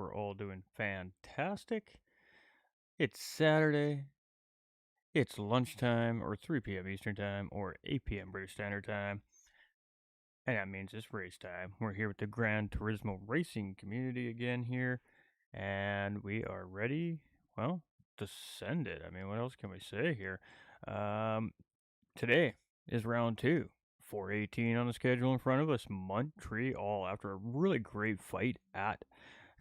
we're all doing fantastic. It's Saturday. It's lunchtime, or 3 p.m. Eastern Time, or 8 p.m. British Standard Time. And that means it's race time. We're here with the Gran Turismo racing community again here. And we are ready, well, to send it. I mean, what else can we say here? Today is round 2. 418 on the schedule in front of us. Montreal, after a really great fight at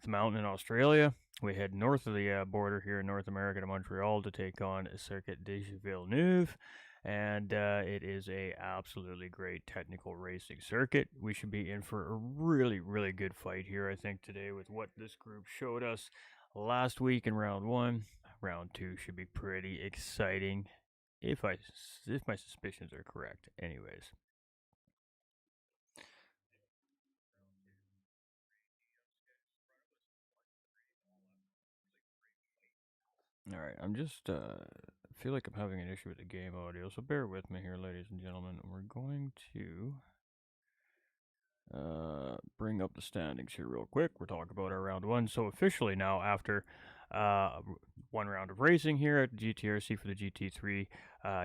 the mountain in Australia, we head north of the border here in North America to Montreal to take on Circuit de Villeneuve. And it is a absolutely great technical racing circuit. We should be in for a really, really good fight here, I think, today with what this group showed us last week in round 1. Round 2 should be pretty exciting, if my suspicions are correct. Anyways. All right, I'm just feel like I'm having an issue with the game audio, so bear with me here, ladies and gentlemen. We're going to bring up the standings here real quick. We're talking about our round 1. So officially now, after one round of racing here at GTRC for the GT3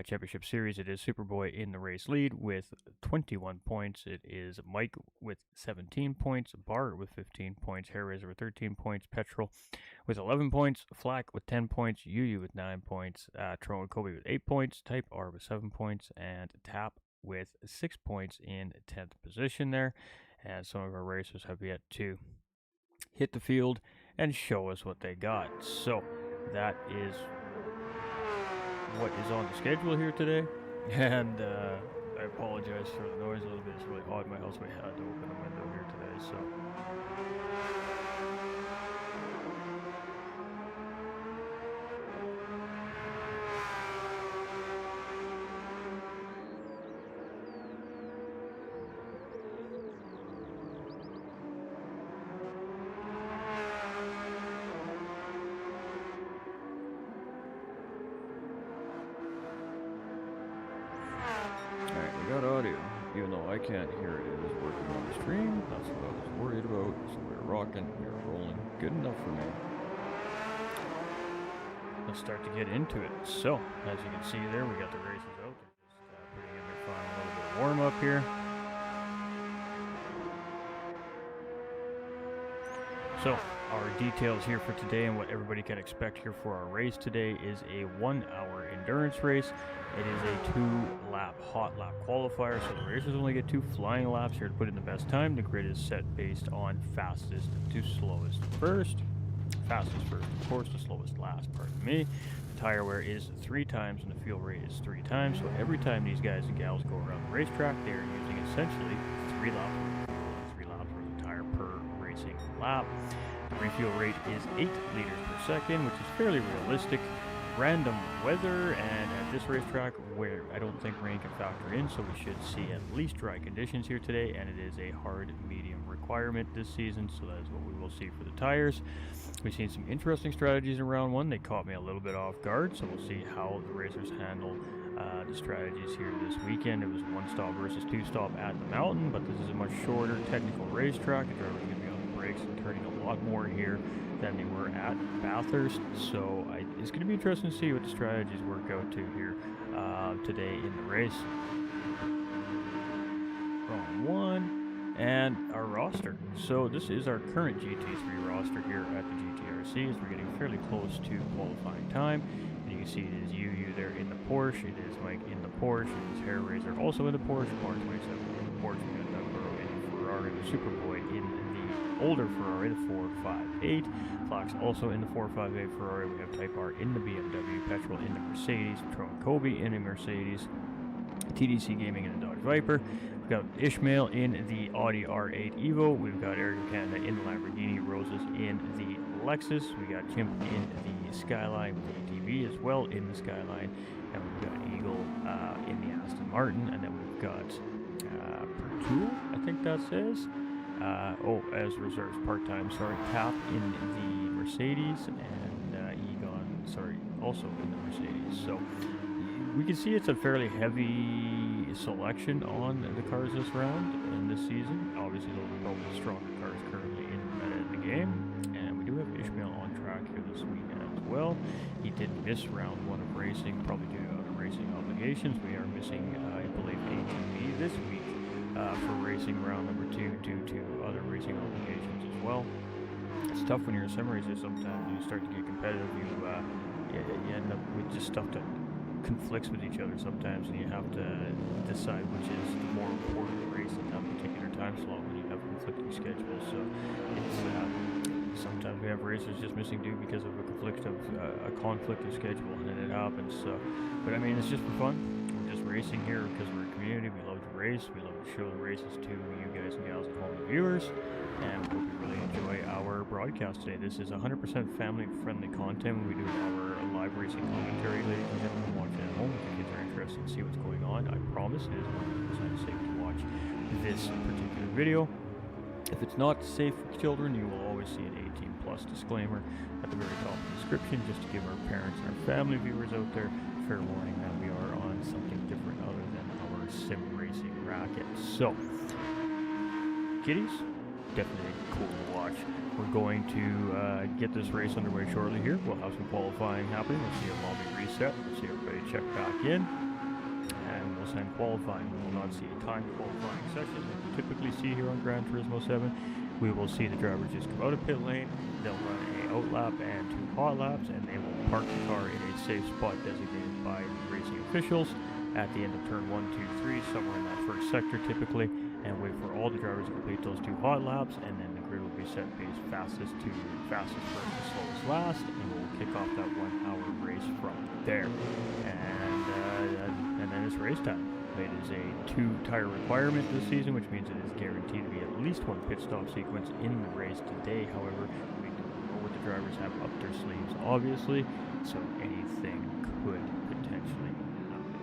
Championship Series, it is Superboy in the race lead with 21 points. It is Mike with 17 points, Bart with 15 points, Hairraiser with 13 points, Petrol with 11 points, Flack with 10 points, Yu with 9 points, Tro and Kobe with 8 points, Type R with 7 points, and Tap with 6 points in 10th position there. And some of our racers have yet to hit the field and show us what they got. So that is what is on the schedule here today. And I apologize for the noise a little bit. It's really hot in my house. We had to open a window here today, so audio, even though I can't hear it, it is working on the stream. That's what I was worried about. So we're rocking, we're rolling. Good enough for me. Let's start to get into it. So, as you can see there, we got the races out. They're just putting in their final little bit of warm up here. So, our details here for today and what everybody can expect here for our race today is a 1-hour endurance race. It is a 2-lap hot lap qualifier, so the racers only get 2 flying laps here to put in the best time. The grid is set based on fastest to slowest first. Fastest first, of course, the slowest last, pardon me. The tire wear is 3 times and the fuel rate is 3 times, so every time these guys and gals go around the racetrack, they are using essentially 3 laps worth of fuel, 3 laps worth of tire per racing lap. The refuel rate is 8 liters per second, which is fairly realistic. Random weather, and at this racetrack where I don't think rain can factor in, so we should see at least dry conditions here today, and it is a hard medium requirement this season, so that is what we will see for the tires. We've seen some interesting strategies in round 1. They caught me a little bit off guard, so we'll see how the racers handle the strategies here this weekend. It was 1-stop versus 2-stop at the mountain, but this is a much shorter technical racetrack. The drivers are going to be on the brakes and turning a lot more here than they were at Bathurst, so it's going to be interesting to see what the strategies work out to here today in the race. Wrong one, and our roster. So this is our current GT3 roster here at the GTRC, as we're getting fairly close to qualifying time. And you can see it is Yu there in the Porsche, it is Mike in the Porsche, it is Hairraiser also in the Porsche, Mark 27 in the Porsche, we got Doug Burrow in the Ferrari, the Superboy in the older Ferrari, the 458. Flax also in the 458 Ferrari. We have Type R in the BMW, Petrol in the Mercedes, Tro and Kobe in the Mercedes, TDC Gaming in the Dodge Viper. We've got Ishmael in the Audi R8 Evo. We've got Eric Canada in the Lamborghini, Roses in the Lexus. We got Chimp in the Skyline with the ATV as well in the Skyline, and we've got Eagle in the Aston Martin, and then we've got Pertul, I think that says. As reserves part-time, Tap in the Mercedes, and Egon, also in the Mercedes. So we can see it's a fairly heavy selection on the cars this round in this season. Obviously, those are probably the stronger cars currently in the game, and we do this weekend as well. He did miss round 1 of racing, probably due to other racing obligations. We are missing, I believe, ATV this week for racing round number 2 due to other racing obligations as well. It's tough when you're a sim racer. Sometimes you start to get competitive. You end up with just stuff that conflicts with each other sometimes, and you have to decide which is the more important race at that particular time slot when you have conflicting schedules. So it's sometimes we have racers just missing due because of a conflict of schedule, and it happens. So, but I mean, it's just for fun. We're just racing here because we're a community. We love to race. We love to show the races to you guys and gals at home, the viewers, and we hope you really enjoy our broadcast today. This is 100% family-friendly content when we do our live racing commentary, ladies and gentlemen, watching at home. If your kids are interested in see what's going on, I promise it is 100% safe to watch this particular video. If it's not safe for children, you will always see an 18+ disclaimer at the very top of the description, just to give our parents and our family viewers out there fair warning that we are on something different other than our sim racing racket. So, kiddies, definitely cool to watch. We're going to get this race underway shortly here. We'll have some qualifying happening. We'll see a lobby reset. We'll see everybody check back in. And we'll send qualifying. We will not see a timed qualifying session like we typically see here on Gran Turismo 7. We will see the drivers just come out of pit lane. They'll run a out lap and 2 hot laps, and they will park the car in a safe spot designated by the racing officials at the end of turn 1, 2, 3, somewhere in that first sector typically, and wait for all the drivers to complete those 2 hot laps, and then the grid will be set based fastest first to slowest last, and we'll kick off that 1 hour race from there. And then it's race time. It is a 2-tire requirement this season, which means it is guaranteed to be at least 1 pit stop sequence in the race today. However, we don't know what the drivers have up their sleeves, obviously, so anything could potentially happen.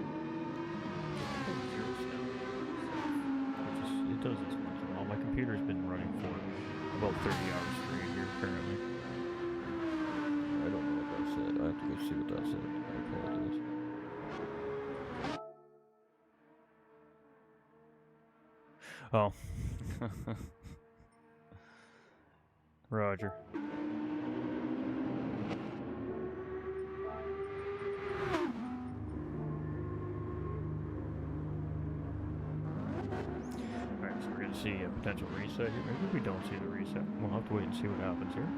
It does this once in a while. My computer's been running for about 30 hours straight here currently. I don't know what that said. I have to go see what that said. I apologize. Oh. Roger. Alright, so we're going to see a potential reset here. Maybe we don't see the reset. We'll have to wait and see what happens here.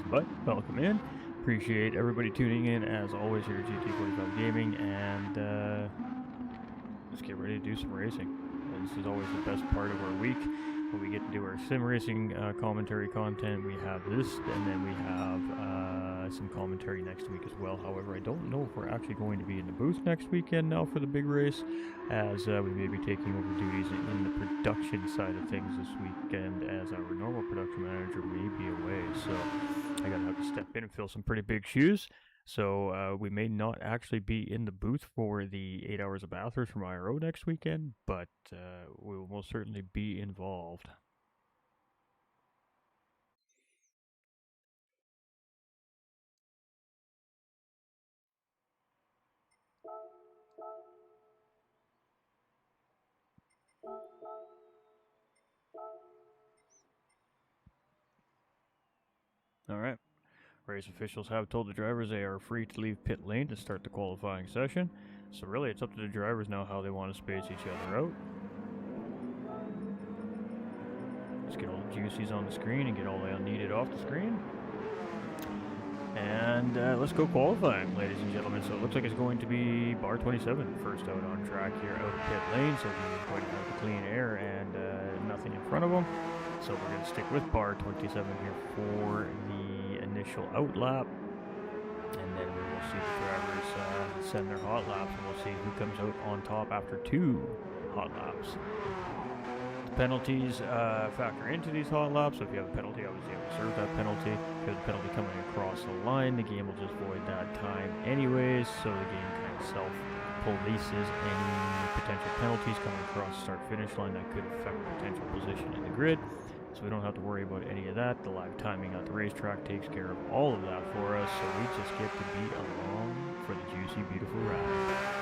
But, welcome in. Appreciate everybody tuning in, as always, here at GT45 Gaming, and let's get ready to do some racing. This is always the best part of our week, when we get to do our sim racing commentary content. We have this, and then we have some commentary next week as well. However, I don't know if we're actually going to be in the booth next weekend now for the big race, as we may be taking over duties in the production side of things this weekend, as our normal production manager may be away. So I gotta have to step in and fill some pretty big shoes. So we may not actually be in the booth for the 8 hours of Bathurst from IRO next weekend, but we will most certainly be involved. All right. Race officials have told the drivers they are free to leave pit lane to start the qualifying session. So really, it's up to the drivers now how they want to space each other out. Let's get all the juicies on the screen and get all the unneeded off the screen. And let's go qualifying, ladies and gentlemen. So it looks like it's going to be bar 27 first out on track here out of pit lane. So he's going to have the clean air and nothing in front of him. So we're going to stick with bar 27 here for the initial out lap. And then we will see the drivers send their hot laps, and we'll see who comes out on top after 2 hot laps. Penalties factor into these hot laps. So if you have a penalty, obviously you have to serve that penalty. If you have a penalty coming across the line, the game will just void that time anyways. So the game kind of self-polices any potential penalties coming across the start-finish line that could affect potential position in the grid. So we don't have to worry about any of that. The live timing at the racetrack takes care of all of that for us. So we just get to be along for the juicy, beautiful ride.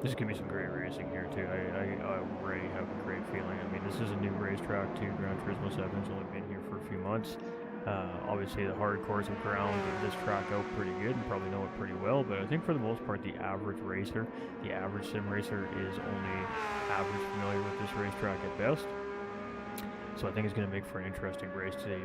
This is going to be some great racing here, too. I already have a great feeling. I mean, this is a new racetrack, too. Gran Turismo 7's only been here for a few months. Obviously, the hardcores have ground this track out pretty good and probably know it pretty well, but I think for the most part, the average racer, the average sim racer is only average familiar with this racetrack at best. So I think it's going to make for an interesting race today.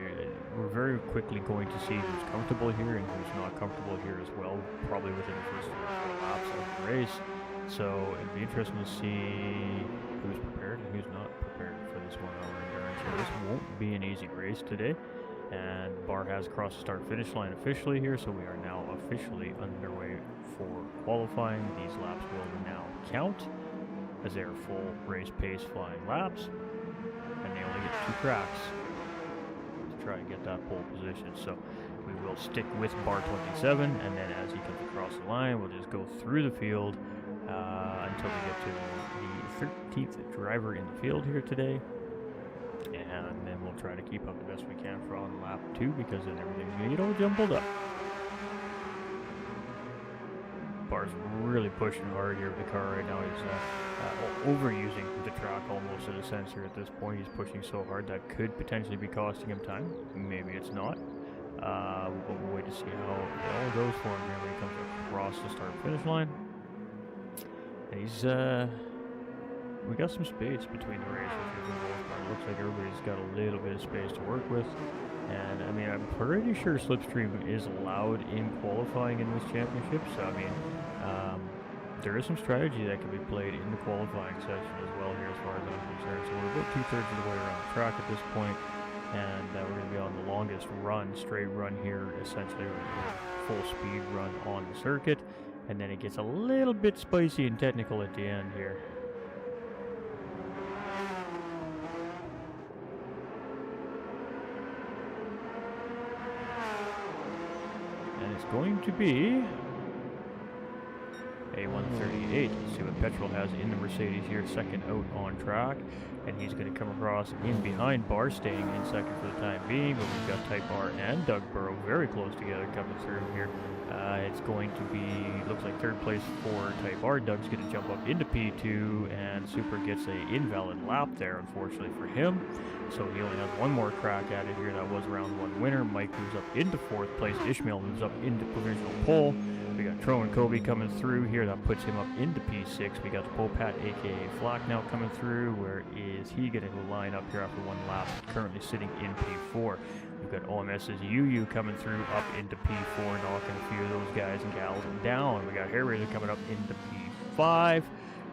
We're very quickly going to see who's comfortable here and who's not comfortable here as well, probably within the first 3 or 4 laps of the race. So it'd be interesting to see who's prepared and who's not prepared for this 1 hour endurance. So this won't be an easy race today. And bar has crossed the start-finish line officially here, so we are now officially underway for qualifying. These laps will now count as they are full race pace flying laps, and they only get 2 cracks to try and get that pole position. So we will stick with bar 27, and then as he comes across the line, we'll just go through the field until we get to the 13th driver in the field here today. And then we'll try to keep up the best we can for on lap 2, because then everything's going to get all jumbled up. Bar's really pushing hard here with the car right now. He's overusing the track almost in a sense here at this point. He's pushing so hard that could potentially be costing him time. Maybe it's not. We'll wait to see how it all goes for him here when he comes across the start-finish line. And he's we got some space between the racers here for the most part. It looks like everybody's got a little bit of space to work with. And I mean, I'm pretty sure slipstream is allowed in qualifying in this championship. So I mean, there is some strategy that can be played in the qualifying section as well here, as far as I'm concerned. So we're about 2/3 of the way around the track at this point, and we're going to be on the longest run, straight run here, essentially full speed run on the circuit. And then it gets a little bit spicy and technical at the end here. Going to be a 138. Let's see what Petrol has in the Mercedes here, second out on track, and he's going to come across in behind Bar, staying in second for the time being, but we've got Type R and Doug Burrow very close together coming through here. It's going to be, looks like 3rd place for Type R. Doug's going to jump up into P2, and Super gets a invalid lap there, unfortunately for him. So he only has 1 more crack at it here. That was round 1 winner. Mike moves up into 4th place. Ishmael moves up into provisional pole. We got Tro and Kobe coming through here. That puts him up into P6. We got the Popat, aka Flack, now coming through. Where is he going to line up here after 1 lap? Currently sitting in P4. We've got OMS's UU coming through up into P4, knocking a few of those guys and gals down. We got Hair Raiser coming up into P5.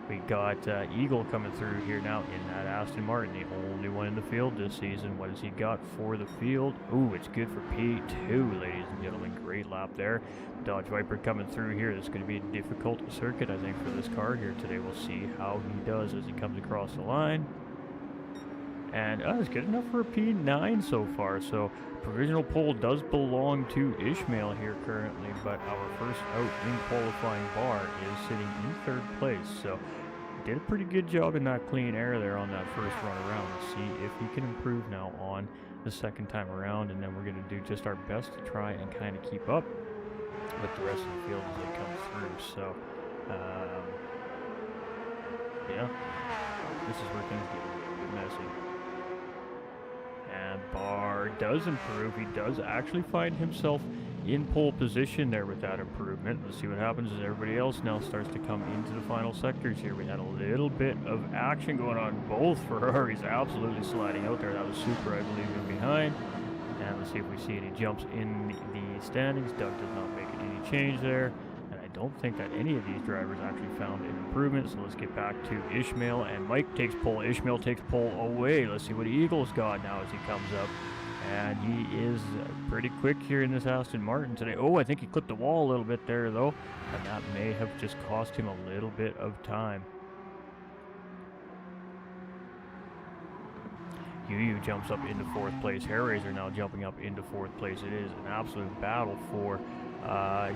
We got Eagle coming through here now in that Aston Martin, the only one in the field this season. What has he got for the field? Ooh, it's good for P2, ladies and gentlemen. Great lap there. Dodge Viper coming through here. This is going to be a difficult circuit, I think, for this car here today. We'll see how he does as he comes across the line. And it's good enough for a P9 so far. So provisional pole does belong to Ishmael here currently, but our first out in qualifying Bar is sitting in 3rd place. So did a pretty good job in that clean air there on that first run around. Let's see if he can improve now on the 2nd time around, and then we're going to do just our best to try and kind of keep up with the rest of the field as they come through. So yeah, this is where things get a little bit messy. And Bar does improve. He does actually find himself in pole position there with that improvement. Let's see what happens as everybody else now starts to come into the final sectors here. We had a little bit of action going on. Both Ferraris absolutely sliding out there. That was Super, I believe, in behind. And let's see if we see any jumps in the standings. Doug does not make any change there. And I don't think that any of these drivers actually found an improvement. So let's get back to Ishmael. And Mike takes pole. Ishmael takes pole away. Let's see what Eagle's got now as he comes up. And he is pretty quick here in this Aston Martin today. Oh, I think he clipped the wall a little bit there, though. And that may have just cost him a little bit of time. UU jumps up into 4th place. Hair Raiser now jumping up into 4th place. It is an absolute battle for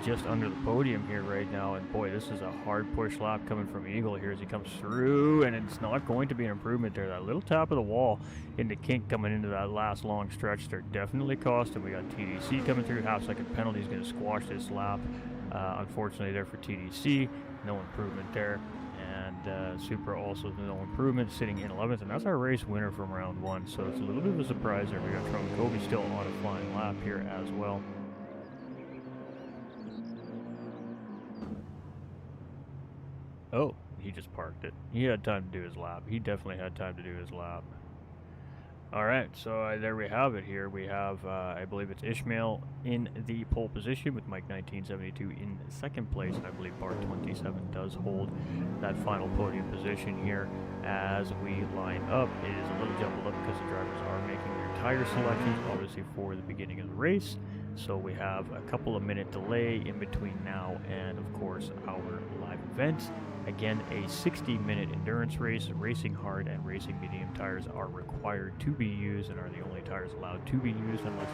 just under the podium here right now. And boy, this is a hard push lap coming from Eagle here as he comes through. And it's not going to be an improvement there. That little tap of the wall into kink coming into that last long stretch there definitely cost him. We got TDC coming through. Half-second penalty is going to squash this lap. Unfortunately there for TDC. No improvement there. and Supra also no improvement, sitting in 11th, and that's our race winner from round 1. So it's a little bit of a surprise there. We got Trump Kobe still on a flying lap here as well. Oh, he just parked it. He had time to do his lap. He definitely had time to do his lap. Alright, so there we have it here. We have, I believe it's Ishmael in the pole position with Mike 1972 in second place. And I believe Bart 27 does hold that final podium position here as we line up. It is a little jumbled up because the drivers are making their tire selections, obviously for the beginning of the race. So we have a couple of minute delay in between now and, of course, our live event. Again, a 60-minute endurance race. Racing hard and racing medium tires are required to be used and are the only tires allowed to be used unless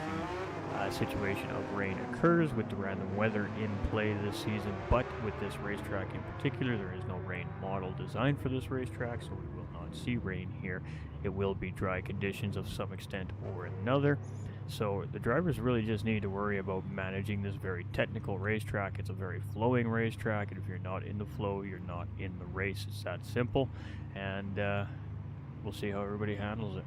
the situation of rain occurs with the random weather in play this season. But with this racetrack in particular, there is no rain model designed for this racetrack, so we will not see rain here. It will be dry conditions of some extent or another. So the drivers really just need to worry about managing this very technical racetrack. It's a very flowing racetrack, and if you're not in the flow, you're not in the race. It's that simple, and we'll see how everybody handles it.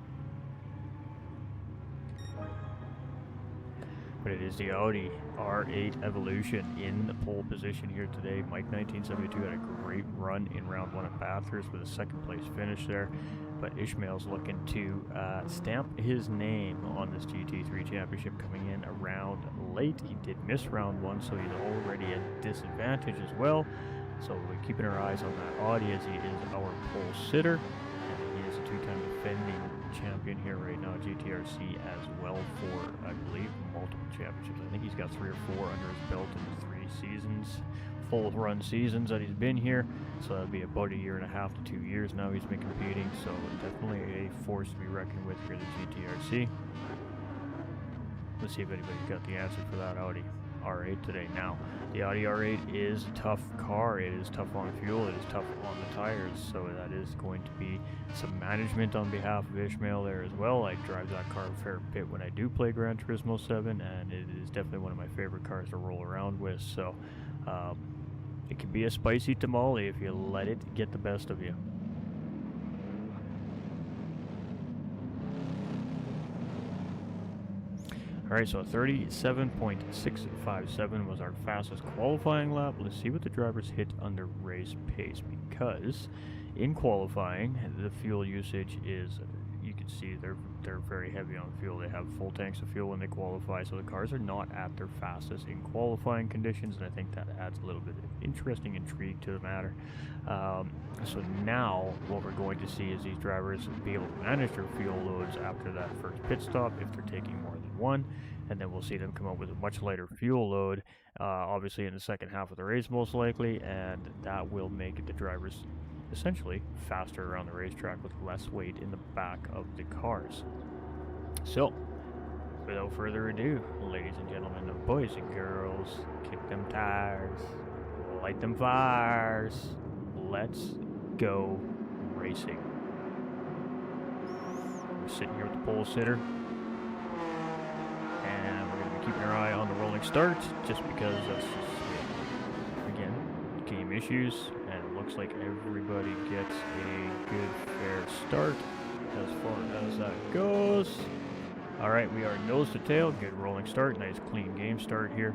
But it is the Audi R8 Evolution in the pole position here today. Mike 1972 had a great run in round 1 at Bathurst with a second place finish there. But Ishmael's looking to stamp his name on this GT3 championship, coming in around late. He did miss round 1, so he's already at disadvantage as well. So we're keeping our eyes on that Audi as he is our pole sitter. And he is a two-time defending champion here right now, GTRC as well for, I believe, multiple championships. I think he's got 3 or 4 under his belt in the 3 seasons. Full run seasons that he's been here, so that'll be about 1.5 years to 2 years now he's been competing, so definitely a force to be reckoned with here at the GTRC. Let's see if anybody's got the answer for that Audi R8 today. Now, the Audi R8 is a tough car. It is tough on fuel, it is tough on the tires, so that is going to be some management on behalf of Ishmael there as well. I drive that car a fair bit when I do play Gran Turismo 7, and it is definitely one of my favorite cars to roll around with, so it can be a spicy tamale if you let it get the best of you. Alright, so 37.657 was our fastest qualifying lap. Let's see what the drivers hit under race pace, because in qualifying, the fuel usage is, you can see they're very heavy on fuel. They have full tanks of fuel when they qualify, so the cars are not at their fastest in qualifying conditions, and I think that adds a little bit of interesting intrigue to the matter. So now what we're going to see is these drivers be able to manage their fuel loads after that first pit stop if they're taking more than one, and then we'll see them come up with a much lighter fuel load, obviously in the second half of the race most likely, and that will make the drivers essentially faster around the racetrack with less weight in the back of the cars. So, without further ado, ladies and gentlemen, boys and girls, kick them tires, light them fires, let's go racing. We're sitting here with the pole sitter, and we're going to be keeping our eye on the rolling start, just because that's just, again, game issues, and it looks like everybody gets a good fair start as far as that goes. Alright, we are nose to tail, good rolling start, nice clean game start here,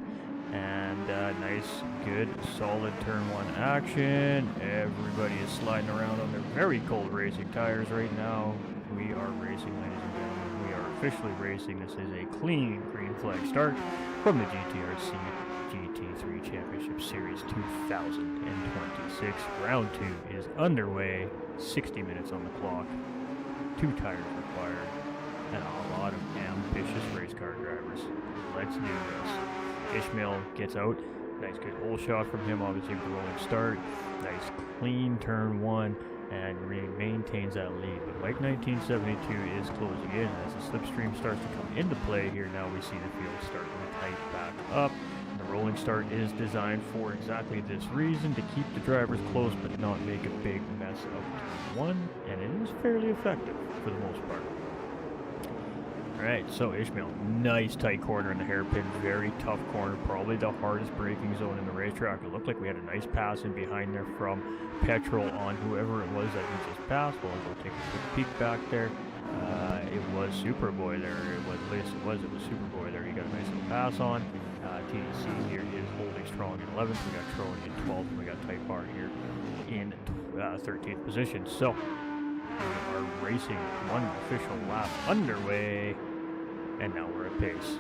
and nice, good, solid turn 1 action. Everybody is sliding around on their very cold racing tires right now. We are racing, ladies and gentlemen, we are officially racing. This is a clean green flag start from the GTRC GT3 Championship Series 2026. Round 2 is underway, 60 minutes on the clock, 2 tires required, and a lot of ambitious race car drivers. Let's do this. Ishmael gets out, nice good hole shot from him, obviously with the rolling start, nice clean turn 1, and maintains that lead. But Mike 1972 is closing in as the slipstream starts to come into play here. Now we see the field starting to tighten back up. The rolling start is designed for exactly this reason, to keep the drivers close but not make a big mess of turn 1, and it is fairly effective for the most part. Alright, so Ishmael, nice tight corner in the hairpin, very tough corner, probably the hardest braking zone in the racetrack. It looked like we had a nice pass in behind there from Petrol on whoever it was that he just passed. Well, I'll go take a quick peek back there. It was Superboy there, at least it was Superboy there. He got a nice little pass on. TDC here is holding strong in 11th, we got Trowan in 12th, and we got Tight Bar here in 13th position. So, we are racing one official lap underway, and now we're at pace.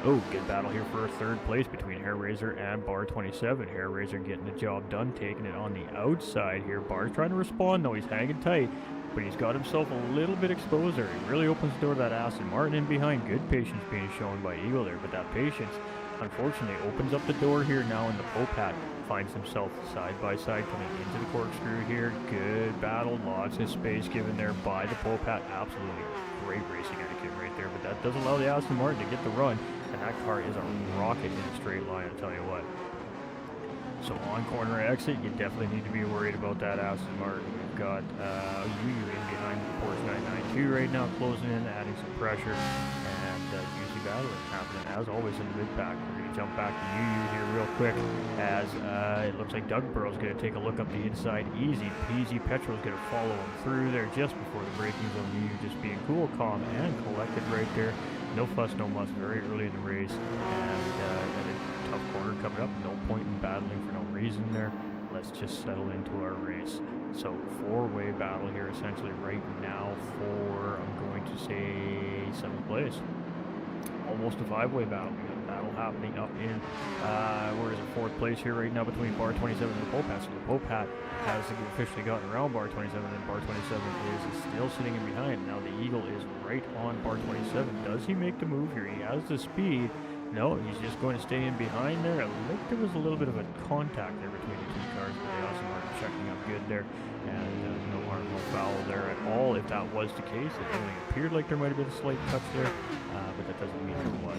Oh, good battle here for third place between Hairraiser and Bar 27. Hairraiser getting the job done, taking it on the outside here. Bar's trying to respond though, he's hanging tight, but he's got himself a little bit exposed there. He really opens the door to that Aston Martin in behind. Good patience being shown by Eagle there, but that patience, unfortunately, opens up the door here now, and the Popat finds himself side by side coming into the corkscrew here. Good battle, lots of space given there by the Popat. Absolutely great racing etiquette right there, but that does allow the Aston Martin to get the run, and that car is a rocket in a straight line, I'll tell you what. So on corner exit, you definitely need to be worried about that Aston Martin. We've got Yu in behind the Porsche 992 right now, closing in, adding some pressure, and juicy battling happening as always in the mid-pack. We're going to jump back to Yu here real quick, as it looks like Doug Burrow's going to take a look up the inside. Easy peasy. Petrol's going to follow him through there just before the braking zone. Yu just being cool, calm, and collected right there. No fuss, no muss, very early in the race, and a tough corner coming up. No point in battling for no reason there. Let's just settle into our race. So four-way battle here essentially right now for, I'm going to say, 7th place. Almost a five-way battle. We got a battle happening up in, where is it, 4th place here right now between Bar 27 and the Popat. So the Popat has officially gotten around Bar 27, and Bar 27 is still sitting in behind. Now the Eagle is right on Bar 27. Does he make the move here? He has the speed. No, he's just going to stay in behind there. It looked there was a little bit of a contact there between the two cars, but they also weren't checking up good there. And no harm, no foul there at all. If that was the case, it only appeared like there might have been a slight touch there, but that doesn't mean there was.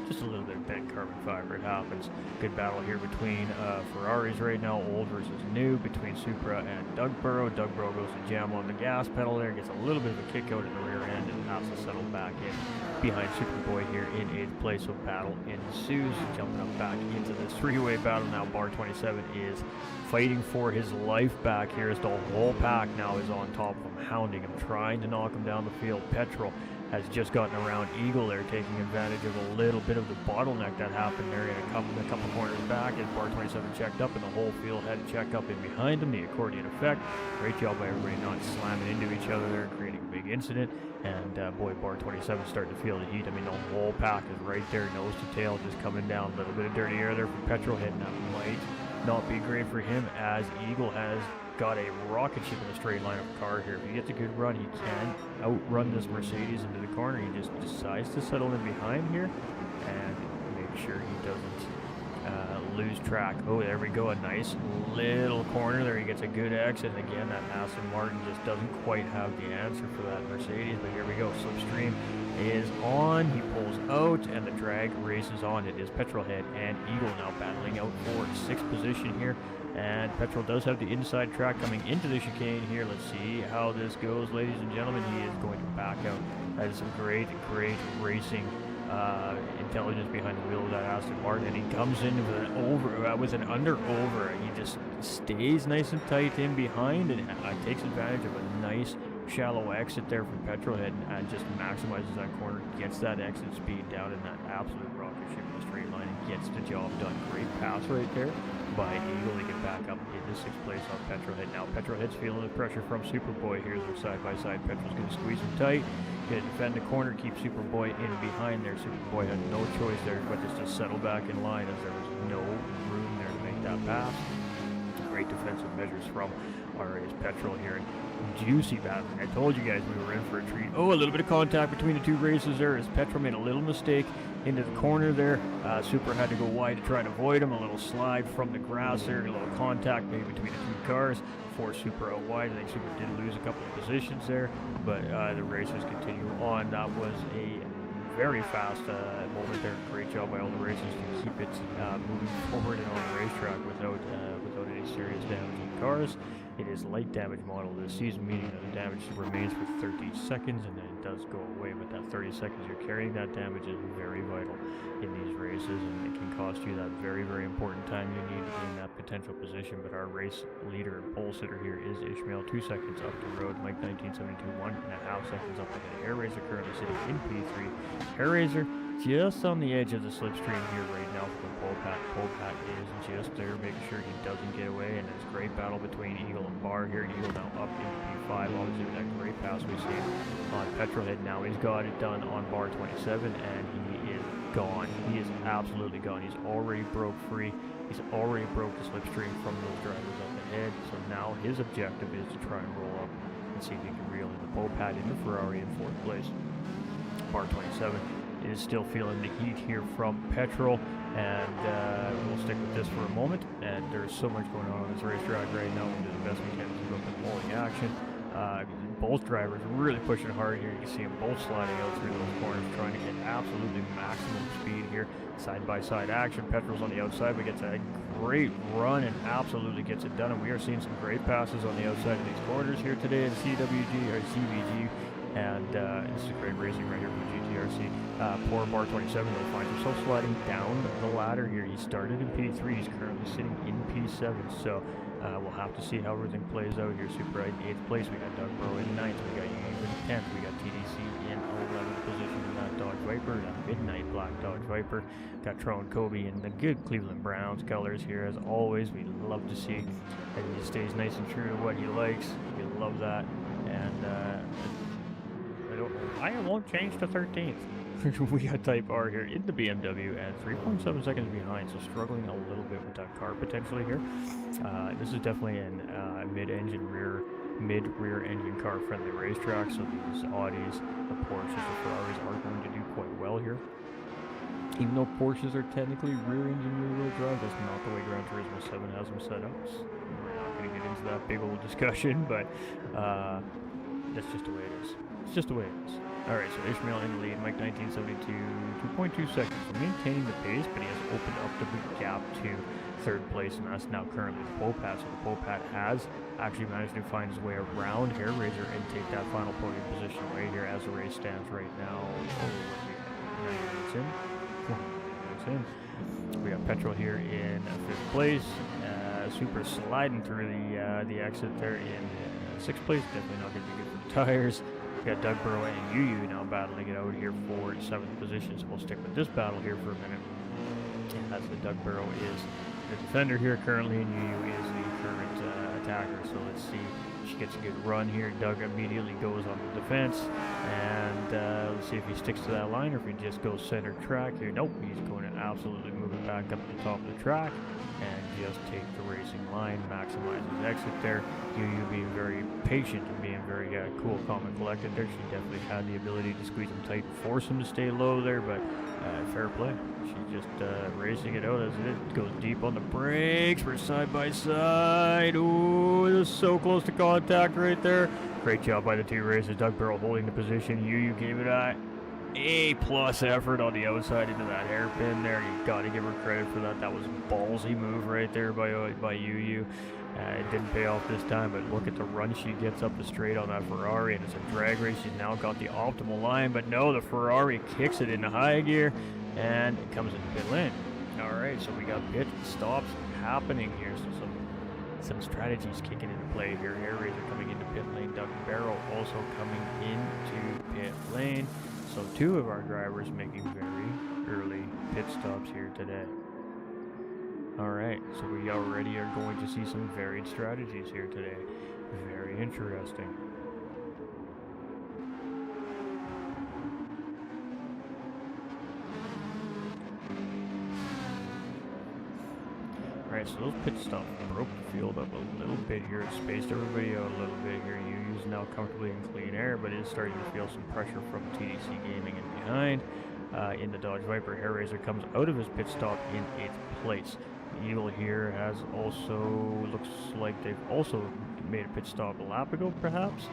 Just a little bit of bent carbon fiber, it happens. Good battle here between Ferraris right now, old versus new, between Supra and Doug Burrow. Doug Burrow goes to jam on the gas pedal there, gets a little bit of a kick out in the rear end, and has to settle back in behind Superboy here in 8th place. So battle ensues, jumping up back into this three-way battle now. Bar 27 is fighting for his life back here as the whole pack now is on top of him, hounding him, trying to knock him down the field. Petrol has just gotten around Eagle there, taking advantage of a little bit of the bottleneck that happened there in a couple corners back, as Bar 27 checked up and the whole field had to check up in behind him. The accordion effect. Great job by everybody not slamming into each other there, creating a big incident. And boy, Bar 27 starting to feel the heat. I mean, the whole pack is right there, nose to tail, just coming down. A little bit of dirty air there from Petrol hitting that might not be great for him, as Eagle has got a rocket ship in the straight line of a car here. If he gets a good run, he can outrun this Mercedes into the corner. He just decides to settle in behind here and make sure he doesn't lose track. Oh, there we go, a nice little corner there. He gets a good exit. And again, that Aston Martin just doesn't quite have the answer for that Mercedes, but here we go. Slipstream is on, he pulls out, and the drag races on. It is Petrolhead and Eagle now battling out for 6th position here. And Petrol does have the inside track coming into the chicane here. Let's see how this goes, ladies and gentlemen. He is going to back out. That is some great racing intelligence behind the wheel of that Aston Martin. And he comes in with an under-over. He just stays nice and tight in behind and takes advantage of a nice shallow exit there from Petrolhead and just maximizes that corner, gets that exit speed down in that absolute rocket ship in the straight line, and gets the job done. Great pass right there by Eagle to get back up into 6th place on Petrolhead. Now Petrolhead's feeling the pressure from Superboy here. They're side by side. Petrol's going to squeeze him tight, going to defend the corner, keep Superboy in behind there. Superboy had no choice there but just to settle back in line, as there was no room there to make that pass. Great defensive measures from RA's Petrol here. Juicy battle. I told you guys we were in for a treat. Oh, a little bit of contact between the two races there, as Petrol made a little mistake into the corner there. Super had to go wide to try to avoid him. A little slide from the grass there, a little contact maybe between the two cars. Forced Super out wide. I think Super did lose a couple of positions there, but the racers continue on. That was a very fast moment there. Great job by all the racers to keep it moving forward and on the racetrack without any serious damage in cars. It is light damage model this season, meaning that the damage remains for 30 seconds and then it does go away. But that 30 seconds you're carrying that damage is very vital in these races, and it can cost you that very, very important time you need to be in that potential position. But our race leader and pole sitter here is Ishmael, 2 seconds up the road. Mike 1972, 1.5 seconds up ahead. Hair Razor currently sitting in P3. Hair Razor just on the edge of the slipstream here right now for the pole pat. Pole pat is just there, making sure he doesn't get away, and there's a great battle between Eagle and Bar here. Eagle now up into P5, obviously with that great pass we see on Petrolhead. Now he's got it done on Bar 27, and he is gone. He is absolutely gone. He's already broke free. He's already broke the slipstream from those drivers up ahead, so now his objective is to try and roll up and see if he can reel in the pole pat in the Ferrari in 4th place. Bar 27 is still feeling the heat here from Petrol, and we'll stick with this for a moment. And there's so much going on this racetrack right now. We'll do the best we can to keep up with all the action. Both drivers really pushing hard here. You can see them both sliding out through those corners, trying to get absolutely maximum speed here. Side-by-side action. Petrol's on the outside, but gets a great run and absolutely gets it done. And we are seeing some great passes on the outside of these corners here today in CWG or CVG. And this is great racing right here from GTRC. Poor Bar 27 though finds himself sliding down the ladder here. He started in P3, he's currently sitting in P7, so we'll have to see how everything plays out here. Super right in 8th place, we got Doug Burrow in 9th, we got Union in 10th, we got TDC in 11th position in that Dodge Viper, that midnight black Dodge Viper. Got Tron Kobe in the good Cleveland Browns colors here as always. We love to see that he stays nice and true to what he likes. We love that, and I don't know why it won't change to 13th. We got Type R here in the BMW and 3.7 seconds behind, so struggling a little bit with that car potentially here. This is definitely an mid-rear engine car friendly racetrack, so these Audis, the Porsches, the Ferraris are going to do quite well here. Even though Porsches are technically rear engine, rear wheel drive, that's not the way Gran Turismo 7 has them set up. So we're not going to get into that big old discussion, but that's just the way it is. It's just the way it is. Alright, so Ishmael in the lead, Mike 1972, 2.2 seconds. So maintaining the pace, but he has opened up the gap to 3rd place, and that's now currently the pole pat. So the pole pat has actually managed to find his way around Hair Razor and take that final podium position right here as the race stands right now. Oh, 9 minutes in. 4 minutes in. We got Petrol here in 5th place. Super sliding through the exit there in 6th place. Definitely not going to be good for the tires. We got Doug Burrow and Yu now battling it out here for 7th position, so we'll stick with this battle here for a minute. And that's the Doug Burrow is the defender here currently, and Yu is the current attacker. So let's see. She gets a good run here. Doug immediately goes on the defense, and let's see if he sticks to that line or if he just goes center track here. Nope, he's going to absolutely move it back up to the top of the track and just take the racing line, maximize his exit there. Yu being very patient and being very cool, calm, and collected there. She definitely had the ability to squeeze him tight and force him to stay low there, but fair play. She's just racing it out as it goes deep on the brakes. We're side by side. Ooh, it was so close to contact right there. Great job by the two racers. Doug Burrow holding the position. Yu gave it A+ effort on the outside into that hairpin there. You got to give her credit for that. That was a ballsy move right there by Yu. It didn't pay off this time, but look at the run she gets up the straight on that Ferrari, and it's a drag race. She's now got the optimal line, but no, the Ferrari kicks it into high gear, and it comes into pit lane. All right, so we got pit stops happening here, so some strategies kicking into play here. Hair Razor coming into pit lane, Doug Burrow also coming into pit lane. So 2 of our drivers making very early pit stops here today. Alright, so we already are going to see some varied strategies here today. Very interesting. Alright, so those pit stops broke the field up a little bit here. It spaced everybody out a little bit here. Yu's now comfortably in clean air, but is starting to feel some pressure from TDC Gaming in behind. In the Dodge Viper, Hair Razor comes out of his pit stop in 8th place. Eagle here has also, looks like they've also made a pit stop a lap ago, perhaps.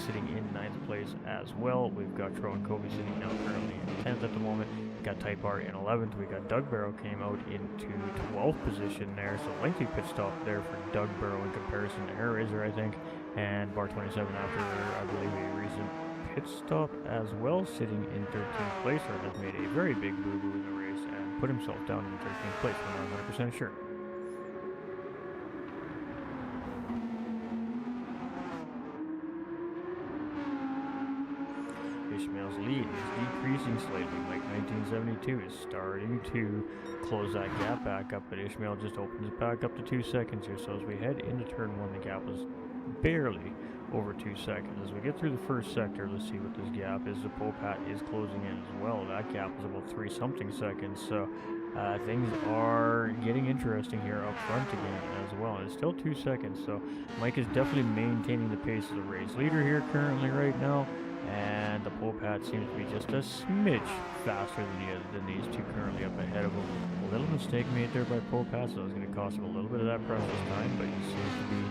Sitting in 9th place as well. We've got Tro and Kobe sitting now currently in 10th at the moment. We've got Type R in 11th. We got Doug Barrow came out into 12th position there, so lengthy pit stop there for Doug Barrow in comparison to Air Razor, I think. And Bar 27 after, I believe, a recent pit stop as well, sitting in 13th place, or has made a very big boo-boo in the race and put himself down in 13th place. We're not 100% sure. Ishmael's lead is decreasing slightly. Mike 1972 is starting to close that gap back up, but Ishmael just opens it back up to 2 seconds here. So as we head into turn 1, the gap was barely over 2 seconds. As we get through the first sector, let's see what this gap is. The Popat is closing in as well. That gap was about 3-something seconds. So things are getting interesting here up front again as well. And it's still 2 seconds. So Mike is definitely maintaining the pace of the race leader here currently right now. And the Popat seems to be just a smidge faster than these two currently up ahead of him. A little mistake made there by Popat, so it's going to cost him a little bit of that precious time, but he seems to be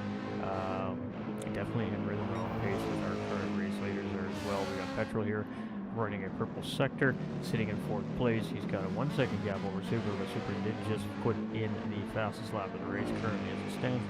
definitely in rhythm and on pace with our current race leaders there as well. We got Petrol here running a purple sector, sitting in 4th place. He's got a 1 second gap over Super, but Super did just put in the fastest lap of the race currently as it stands,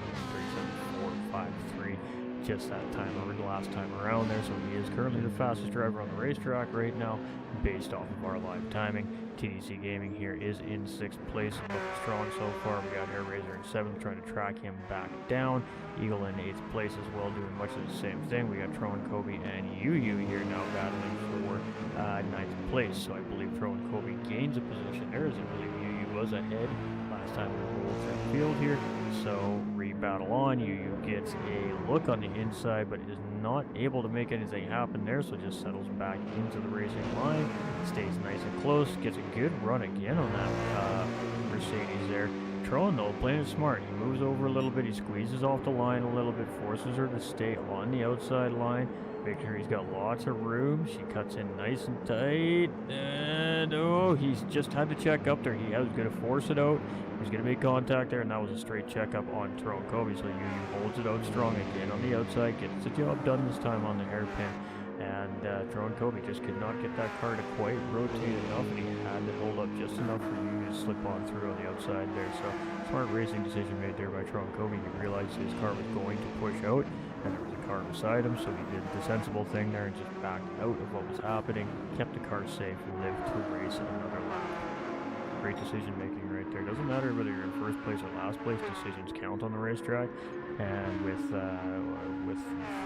37.453. Just that time over the last time around there, so he is currently the fastest driver on the racetrack right now based off of our live timing. TDC Gaming here is in 6th place, looking strong so far. We got Air Razor in 7th, trying to track him back down. Eagle in 8th place as well, doing much of the same thing. We got Tro and Kobe and Yu here now battling for 9th place, so I believe Tro and Kobe gains a position there, as I believe Yu was ahead last time we rolled through the field here. So re-battle on. Yu gets a look on the inside, but is not able to make anything happen there, so just settles back into the racing line, stays nice and close, gets a good run again on that Mercedes there. Tron, though, playing it smart. He moves over a little bit, he squeezes off the line a little bit, forces her to stay on the outside line, making sure he's got lots of room. She cuts in nice and tight, and oh, he's just had to check up there. He was going to force it out. He was going to make contact there, and that was a straight checkup on Tron Kobe. So Yu holds it out strong again on the outside, gets the job done this time on the hairpin. And Tron Kobe just could not get that car to quite rotate enough, and he had to hold up just enough for Yu to slip on through on the outside there. So smart racing decision made there by Tron Kobe. He realized his car was going to push out, and there was a car beside him, so he did the sensible thing there and just backed out of what was happening, kept the car safe, and lived to race another lap. Great decision making right there. Doesn't matter whether you're in 1st place or last place, decisions count on the racetrack. And with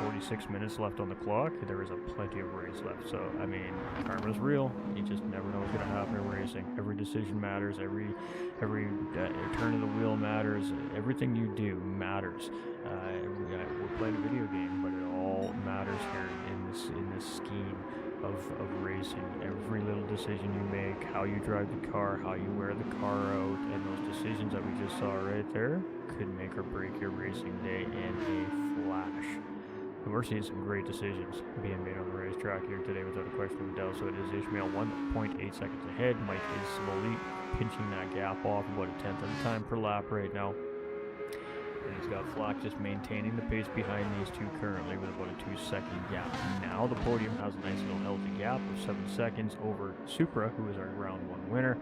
46 minutes left on the clock, there is a plenty of race left. So I mean, karma's real. You just never know what's going to happen in racing. Every decision matters. Every turn of the wheel matters. Everything you do matters. We're playing a video game, but it all matters here in this scheme of racing. Every little decision you make, how you drive the car, how you wear the car out, and those decisions that we just saw right there could make or break your racing day in a flash. And we're seeing some great decisions being made on the racetrack here today without a question of doubt. So it is Ishmael 1.8 seconds ahead. Mike is slowly pinching that gap off, about a 10th of the time per lap right now. And he's got Flack just maintaining the pace behind these two currently with about a 2-second gap. Now the podium has a nice little healthy gap of 7 seconds over Supra, who is our round 1 winner.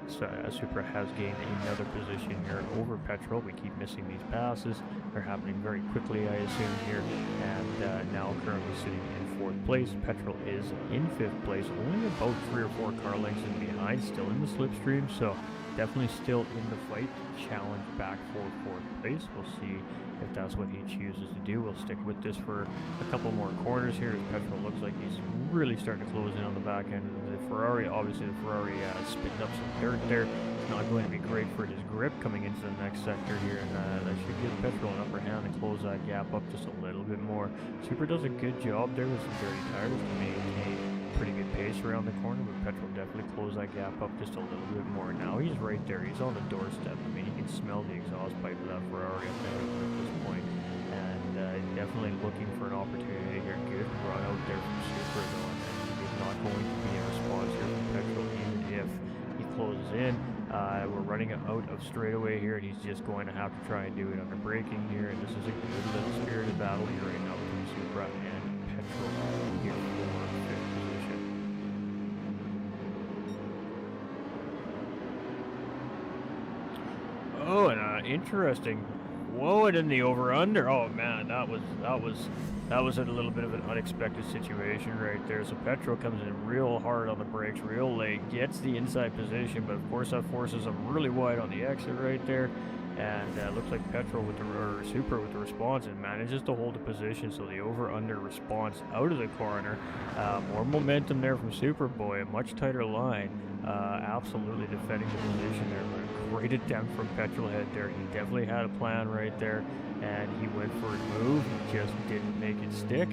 So Supra has gained another position here over Petrol. We keep missing these passes. They're happening very quickly, I assume, here. And now currently sitting in 4th place. Petrol is in 5th place, only about 3 or 4 car lengths in behind, still in the slipstream. So definitely still in the fight, challenge back for 4th place. We'll see if that's what he chooses to do. We'll stick with this for a couple more corners here, as Petrol looks like he's really starting to close in on the back end of the Ferrari. Obviously the Ferrari spitting up some dirt there. It's not going to be great for his grip coming into the next sector here, and that should give Petrol an upper hand and close that gap up just a little bit more. Super does a good job there with some dirty tires to maintain pretty good pace around the corner, but Petrol definitely closed that gap up just a little bit more. Now he's right there. He's on the doorstep. I mean, you can smell the exhaust pipe of that Ferrari up there at this point. And definitely looking for an opportunity here. Good run out there from Super, though. And it's not going to be a response here from Petrol, even if he closes in. We're running out of straightaway here, and he's just going to have to try and do it under braking here. And this is a good little spirited battle here right now between Supra and Petrol here for 5th position. Oh, and interesting. Whoa, and then the over-under. Oh man, that was a little bit of an unexpected situation right there. So Petrol comes in real hard on the brakes, real late, gets the inside position, but of course that forces him really wide on the exit right there. And looks like Petrol with the or Supra with the response and manages to hold the position. So the over-under response out of the corner, more momentum there from Supra Boy, a much tighter line. Absolutely defending the position there, but a great attempt from Petrolhead there. He definitely had a plan right there, and he went for his move. He just didn't make it stick.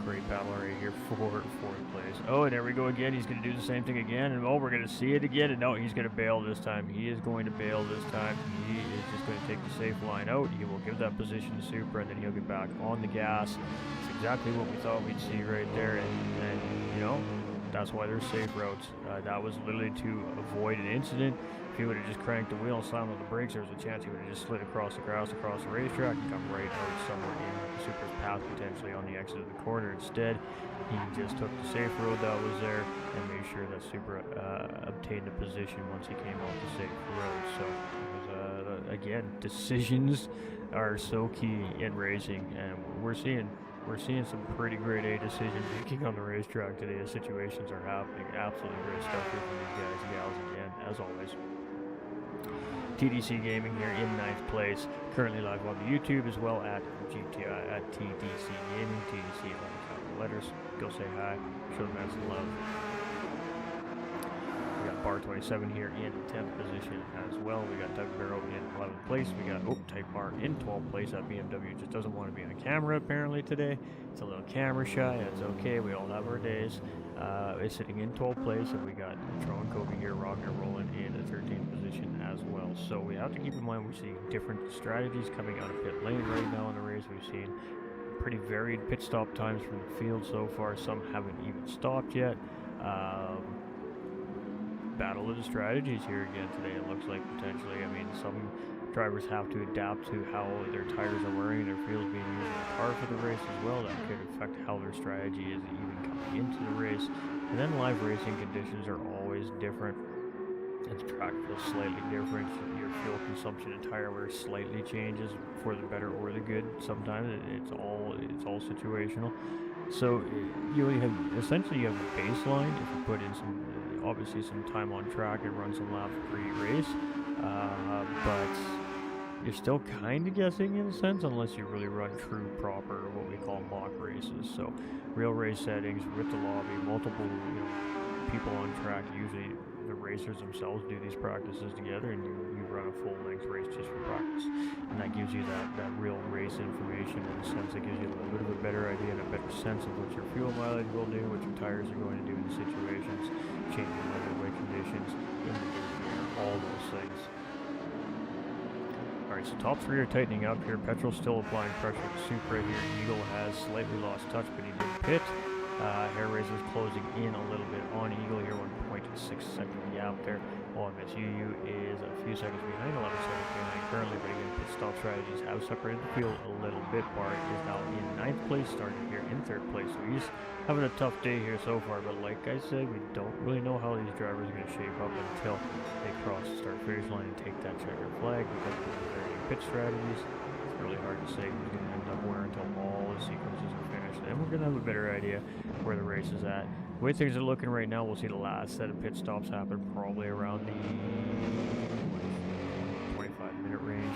Great battle right here for 4th place. Oh, and there we go again. He's going to do the same thing again, and oh, we're going to see it again. And no, he's going to bail this time. He is going to bail this time. He is just going to take the safe line out. He will give that position to Supra, and then he'll get back on the gas. It's exactly what we thought we'd see right there, and you know, that's why there's safe routes. That was literally to avoid an incident. If he would have just cranked the wheel and slammed on the brakes, there was a chance he would have just slid across the grass, across the racetrack, and come right out somewhere in Supra's path, potentially on the exit of the corner. Instead, he just took the safe road that was there and made sure that Supra obtained a position once he came off the safe road. So, it was, again, decisions are so key in racing, and we're seeing some pretty great A decision making on the racetrack today as situations are happening. Absolutely great stuff here from these guys and gals again, as always. TDC Gaming here in 9th place, currently live on the YouTube as well at TDC Gaming, TDC all the capital letters. Go say hi, show the man some love. We got Bar 27 here in 10th position as well. We got Doug Barrow in 11th place. We got Type Bar in 12th place. That BMW just doesn't want to be on camera apparently today. It's a little camera shy. That's okay. We all have our days. It's sitting in 12th place, and we got Tron Kobe here, Rogner rolling in the 13th position as well. So we have to keep in mind we see different strategies coming out of pit lane right now in the race. We've seen pretty varied pit stop times from the field so far. Some haven't even stopped yet. Battle of the strategies here again today, it looks like, potentially. I mean, some drivers have to adapt to how their tires are wearing, their fuel's being used in the car for the race as well. That could affect how their strategy is even coming into the race. And then live racing conditions are always different, and the track feels slightly different. Your fuel consumption and tire wear slightly changes for the better or the good. Sometimes it's all situational. So you have essentially you have a baseline. If you put in obviously some time on track and run some laps pre-race, but you're still kind of guessing in a sense, unless you really run true proper what we call mock races. So real race settings with the lobby, multiple people on track. Usually the racers themselves do these practices together, and you run a full length race just for practice, and that gives you that real race information in a sense. That gives you a little bit of a better idea and a better sense of what your fuel mileage will do, what your tires are going to do in the situations, changing weather, weight conditions, in the air, all those things. Alright, so top three are tightening up here. Petrol's still applying pressure to Supra here. Eagle has slightly lost touch, but he did pit. Hair Razor's closing in a little bit on Eagle here, 1.6 second gap there. OMSUU is a few seconds behind, 11 seconds behind currently, but again, pit stop strategies have separated the field a little bit. Bart is now in 9th place, starting here in 3rd place, so he's having a tough day here so far, but like I said, we don't really know how these drivers are going to shape up until they cross the start finish line and take that checkered flag, because of the varying pit strategies. It's really hard to say who's going to end up where until all the sequences are finished. Then we're going to have a better idea where the race is at. The way things are looking right now, we'll see the last set of pit stops happen probably around the 25-minute range.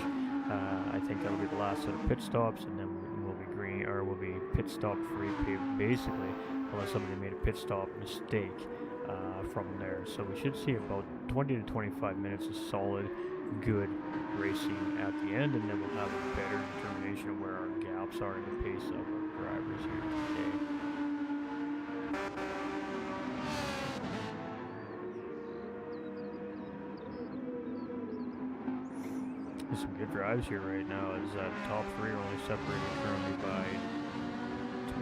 I think that'll be the last set of pit stops, and then we'll be pit stop free, basically, unless somebody made a pit stop mistake from there. So we should see about 20 to 25 minutes of solid, good racing at the end, and then we'll have a better determination of where our gaps are in the pace of our drivers here today. There's some good drives here right now, as top three are only separated currently by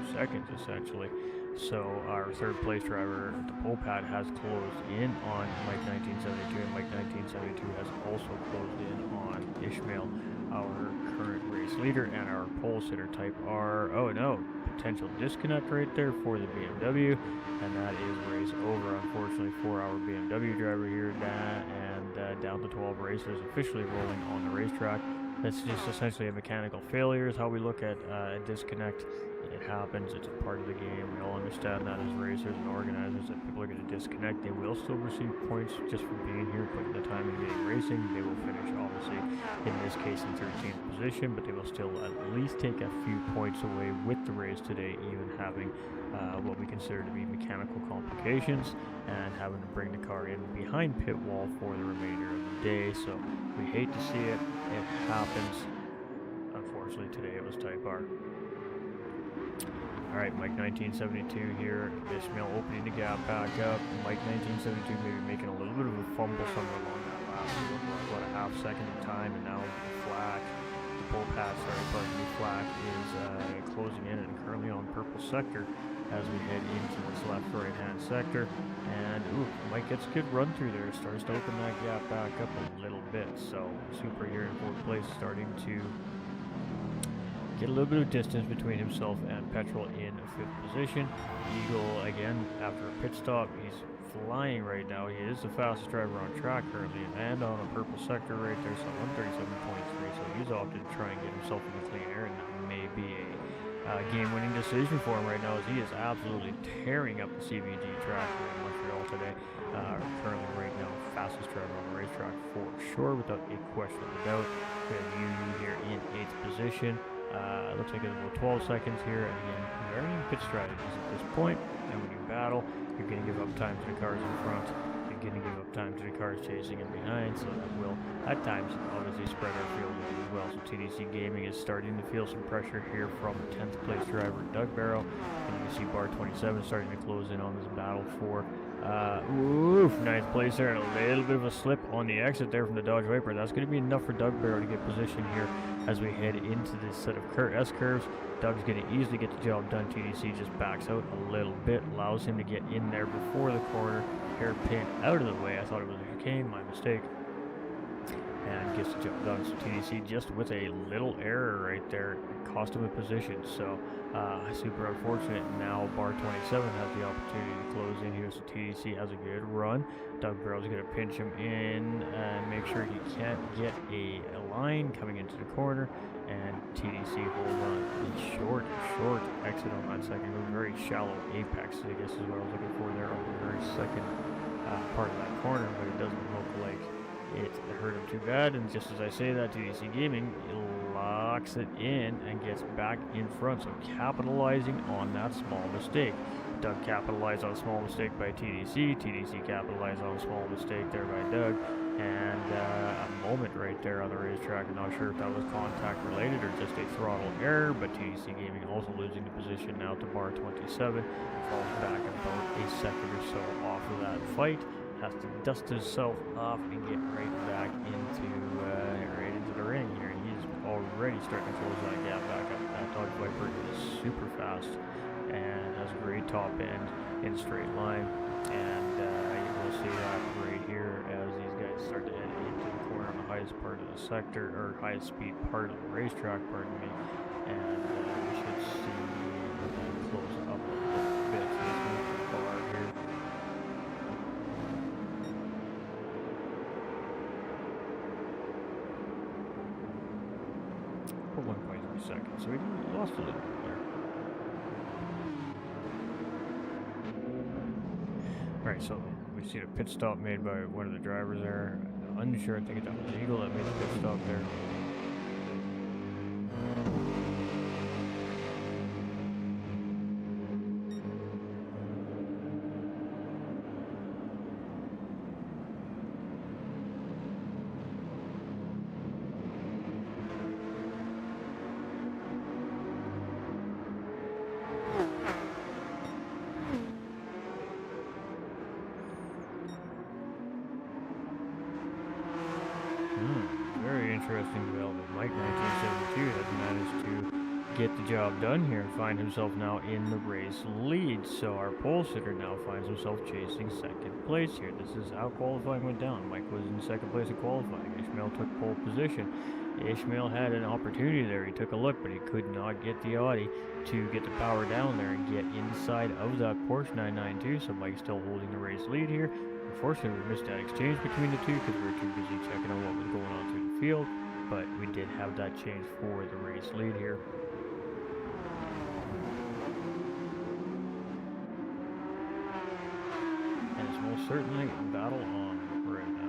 2 seconds essentially. So our third place driver, the pole pad, has closed in on Mike 1972, and Mike 1972 has also closed in on Ishmael, our current race leader, and our pole sitter type R. Oh no, potential disconnect right there for the BMW, and that is race over, unfortunately, for our BMW driver here, and down to 12 racers officially rolling on the racetrack. That's just essentially a mechanical failure is how we look at a disconnect. It happens. It's a part of the game. We all understand that as racers and organizers that people are going to disconnect. They will still receive points just for being here, putting the time in getting racing. They will finish, obviously, in this case, in 13th position, but they will still at least take a few points away with the race today, even having what we consider to be mechanical complications and having to bring the car in behind pit wall for the remainder of the day. So we hate to see it. It happens. Unfortunately, today it was Type R. Alright, Mike 1972 here. Ishmael opening the gap back up. Mike 1972 maybe making a little bit of a fumble somewhere along that lap. About a half second of time, and now Flack, the pole pad, Flack is closing in and currently on purple sector as we head into this left-right hand sector. And Mike gets a good run through there. Starts to open that gap back up a little bit. So Super here in fourth place, starting to get a little bit of distance between himself and Petrol in fifth position. Eagle, again, after a pit stop, he's flying right now. He is the fastest driver on track currently, and on a purple sector right there, so 137.3. So he's opted to try and get himself in the clean air, and that may be a game-winning decision for him right now, as he is absolutely tearing up the CVG track here in Montreal today. Currently right now, fastest driver on the racetrack for sure, without a question of a doubt. We have Yu here in 8th position. Looks like it's about 12 seconds here, and again, varying pit strategies at this point. And when you battle, you're going to give up time to the cars in front, you're going to give up time to the cars chasing in behind, so that will, at times, obviously spread our field as well. So TDC Gaming is starting to feel some pressure here from 10th place driver Doug Barrow, and you can see bar 27 starting to close in on this battle for 9th place there, and a little bit of a slip on the exit there from the Dodge Viper. That's going to be enough for Doug Barrow to get position here as we head into this set of S-curves. Doug's going to easily get the job done. TDC just backs out a little bit, allows him to get in there before the corner, hairpin out of the way. I thought it was a chicane, my mistake, and gets the job done. So TDC just with a little error right there cost him a position. So super unfortunate. Now bar 27 has the opportunity to close in here, so TDC has a good run. Doug Barrow's going to pinch him in and make sure he can't get a line coming into the corner, and TDC hold on a short exit on that second, a very shallow apex, I guess is what I was looking for there on the very second part of that corner, but it doesn't look like it hurt him too bad. And just as I say that, TDC Gaming locks it in and gets back in front, so capitalizing on that small mistake. Doug capitalized on a small mistake by TDC. TDC capitalized on a small mistake there by Doug, and a moment right there on the racetrack. I'm not sure if that was contact related or just a throttle error, but TDC Gaming also losing the position now to bar 27, falls back about a second or so off of that fight. Has to dust himself off and get right back into the ring here. He's already starting to close that gap back up. That Dodge Viper is super fast and has a great top end in a straight line, and you will see that right here as these guys start to head into the corner on the highest part of the sector, or highest speed part of the racetrack, pardon me, and we should see them close up a little bit. So let's move the bar here. For 1.3 seconds, so we lost a little bit there. Alright, so we see a pit stop made by one of the drivers there. Unsure, I think that was Eagle that made the pit stop there. Very interesting development. Mike 1972 has managed to get the job done here and find himself now in the race lead. So our pole sitter now finds himself chasing second place here. This is how qualifying went down. Mike was in second place in qualifying. Ishmael took pole position. Ishmael had an opportunity there. He took a look, but he could not get the Audi to get the power down there and get inside of that Porsche 992. So Mike's still holding the race lead here. Unfortunately, we missed that exchange between the two because we were too busy checking out what was going on through the field. But we did have that change for the race lead here. And it's most certainly battle on right now.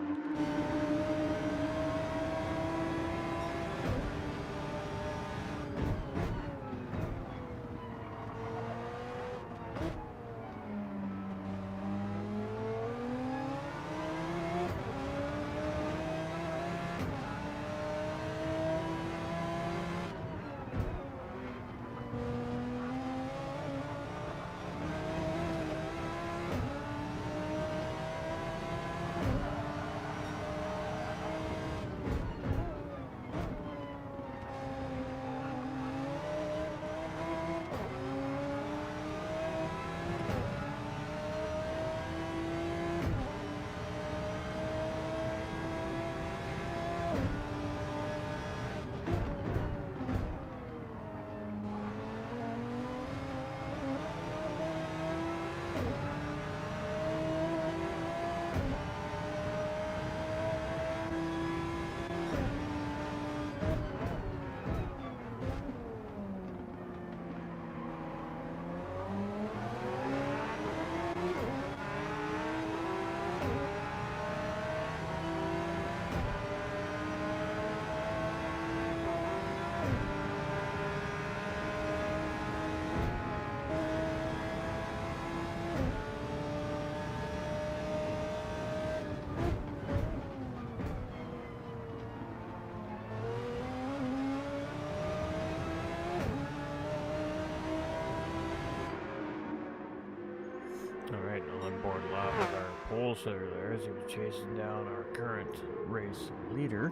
Alright, on-board lap with our pole sitter there as he was chasing down our current race leader.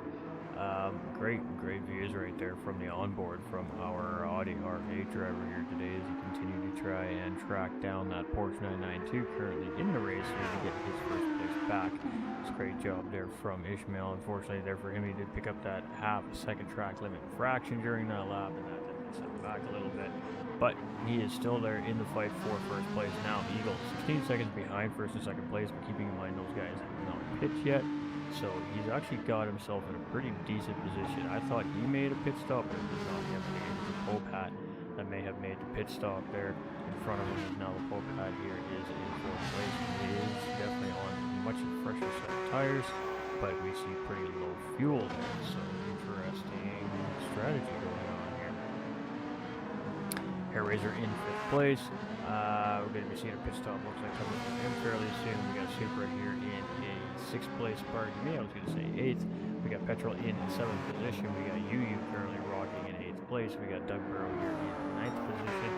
Great views right there from the onboard from our Audi R8 driver here today as he continued to try and track down that Porsche 992 currently in the race here to get his first place back. It's a great job there from Ishmael. Unfortunately there for him, he did pick up that half-second track limit infraction during that lap, and that did set him back a little bit. But he is still there in the fight for first place now. Eagle 16 seconds behind first and second place, but keeping in mind those guys have not pitched yet. So he's actually got himself in a pretty decent position. I thought he made a pit stop, but it was not him. It was the Popat that may have made the pit stop there in front of him. Now the Popat here is in fourth place. It is definitely on much fresher set of tires, but we see pretty low fuel there. So interesting strategy going on here. Hair Razor in fifth place. We're going to be seeing a pit stop, looks like, coming from him fairly soon. We got Supra here in a sixth place, pardon me, I was going to say eighth. We got Petrol in seventh position. We got UU currently rocking in eighth place. We got Doug Burrow here in ninth position.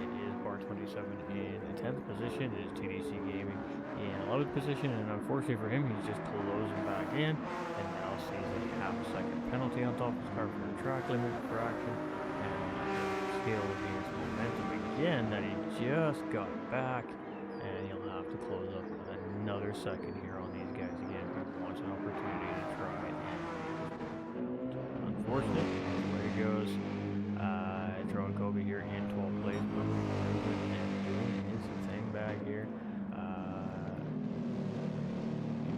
It is Bar 27 in 10th position. It is TDC Gaming in 11th position, and unfortunately for him, he's just closing back in, and now sees a half-second penalty on top of his car for the track limit infraction, and skill against momentum again that he just got back, and he'll have to close up another second here on these guys again. He wants an opportunity to try and unfortunately, there he goes. Throwing Kobe here in 12th place, and doing his thing back here.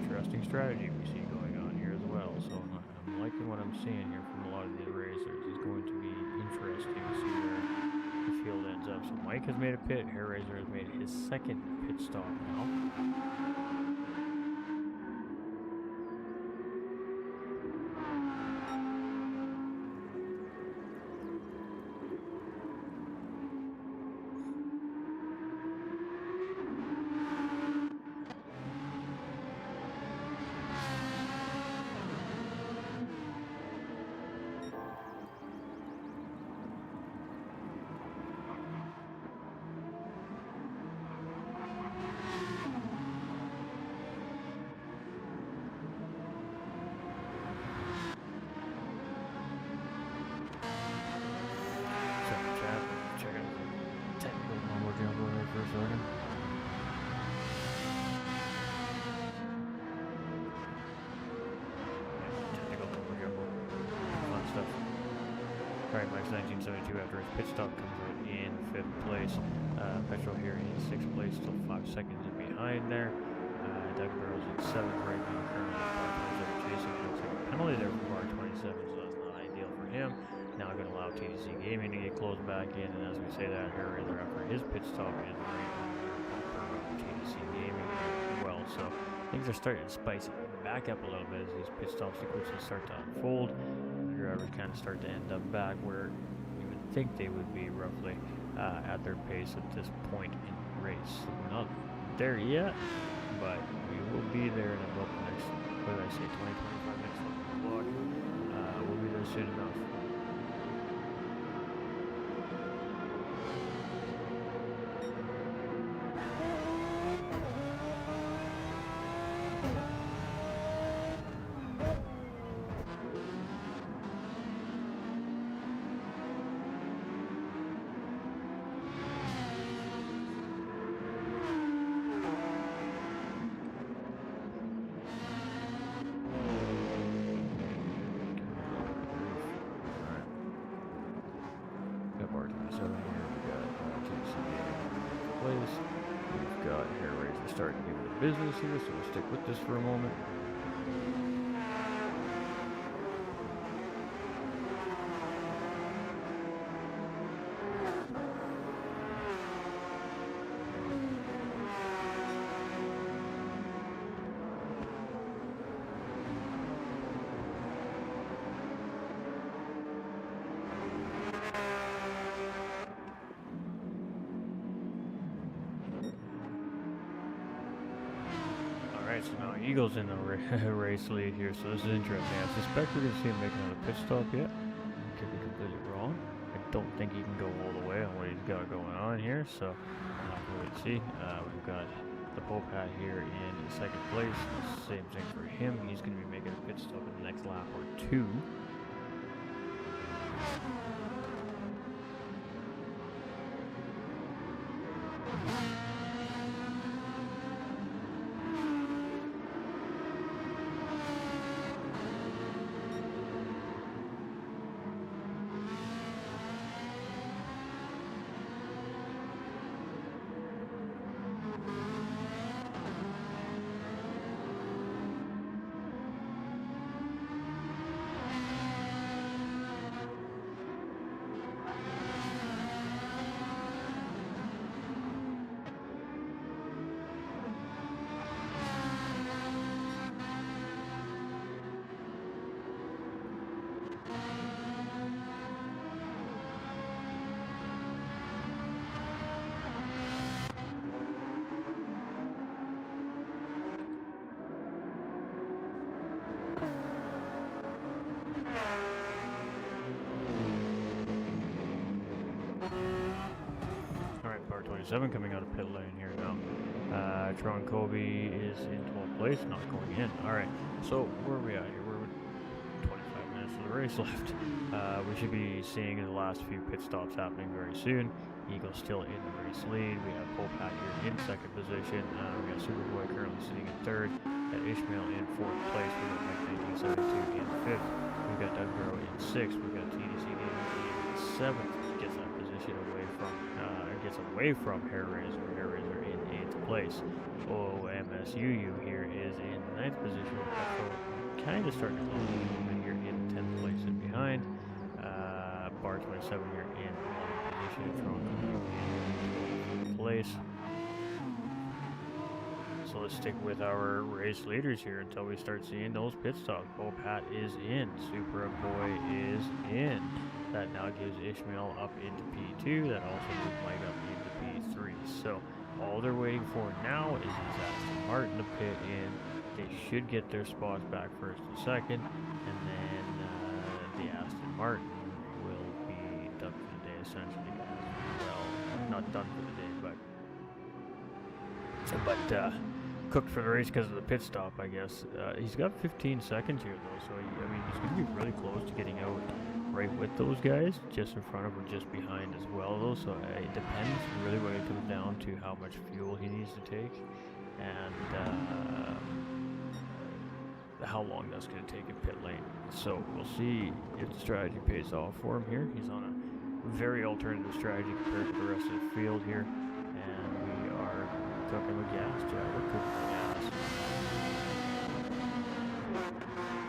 Interesting strategy we see going on here as well. So I'm liking what I'm seeing here from a lot of these racers. It's going to be interesting to see where the field ends up. So Mike has made a pit. Hair Razor has made his second pit stop now. Alright, Max 1972 after his pit stop comes out in 5th place. Petrol here in 6th place, still 5 seconds in behind there. Doug Burrows in 7th right now, currently bar 27 chasing. Looks like a penalty there for bar 27, so that's not ideal for him. Now going to allow TDC Gaming to get closed back in, and as we say that, Hair Raider after his pit stop and right on TDC Gaming as well. So things are starting to spice back up a little bit as these pit stop sequences start to unfold. The drivers kind of start to end up back where you would think they would be roughly at their pace at this point in the race. We're not there yet, but we will be there in about the next, what did I say, 20-25 minutes on the clock. We'll be there soon enough. Bar 27 here, we got TDC in place. We've got Hair Raider starting to give it business here, so we'll stick with this for a moment. Alright, so now Eagle's in the race lead here, so this is interesting. I suspect we're going to see him make another pit stop yet. I could be completely wrong. I don't think he can go all the way on what he's got going on here, so we'll have to wait and see. We've got the Pope Hat here in 2nd place. Same thing for him. He's going to be making a pit stop in the next lap or two. Car 27 coming out of pit lane here now. Tron Kobe is in 12th place, not going in. Alright, so where are we at here? We're with 25 minutes of the race left. We should be seeing the last few pit stops happening very soon. Eagle's still in the race lead. We have Pope Hat here in 2nd position. We got Superboy currently sitting in 3rd. Got Ishmael in 4th place. We got Mike 1972 in 5th. We've got Doug Burrow in 6th. We've got TDC in 7th. Gets that position away from Hair Raider. Hair Raider in 8th place. OMSUU here is in 9th position. Kind of starting to close a little bit here in 10th place and behind. Bar 27 here in 11th position. In 12th place. So let's stick with our race leaders here until we start seeing those pit stops. Pope Hat is in. Superboy is in. That now gives Ishmael up into P2. That also moves Mike up into P3. So all they're waiting for now is Aston Martin to pit in. They should get their spots back 1st and 2nd, and then the Aston Martin will be done for the day essentially as well. Not done for the day, but cooked for the race because of the pit stop, I guess. He's got 15 seconds here though, so I mean he's going to be really close to getting out right with those guys, just in front of or just behind as well though, so it depends really when it comes down to how much fuel he needs to take, and how long that's going to take in pit lane. So we'll see if the strategy pays off for him here. He's on a very alternative strategy compared to the rest of the field here, and we are cooking with gas, Jack. We're cooking with gas.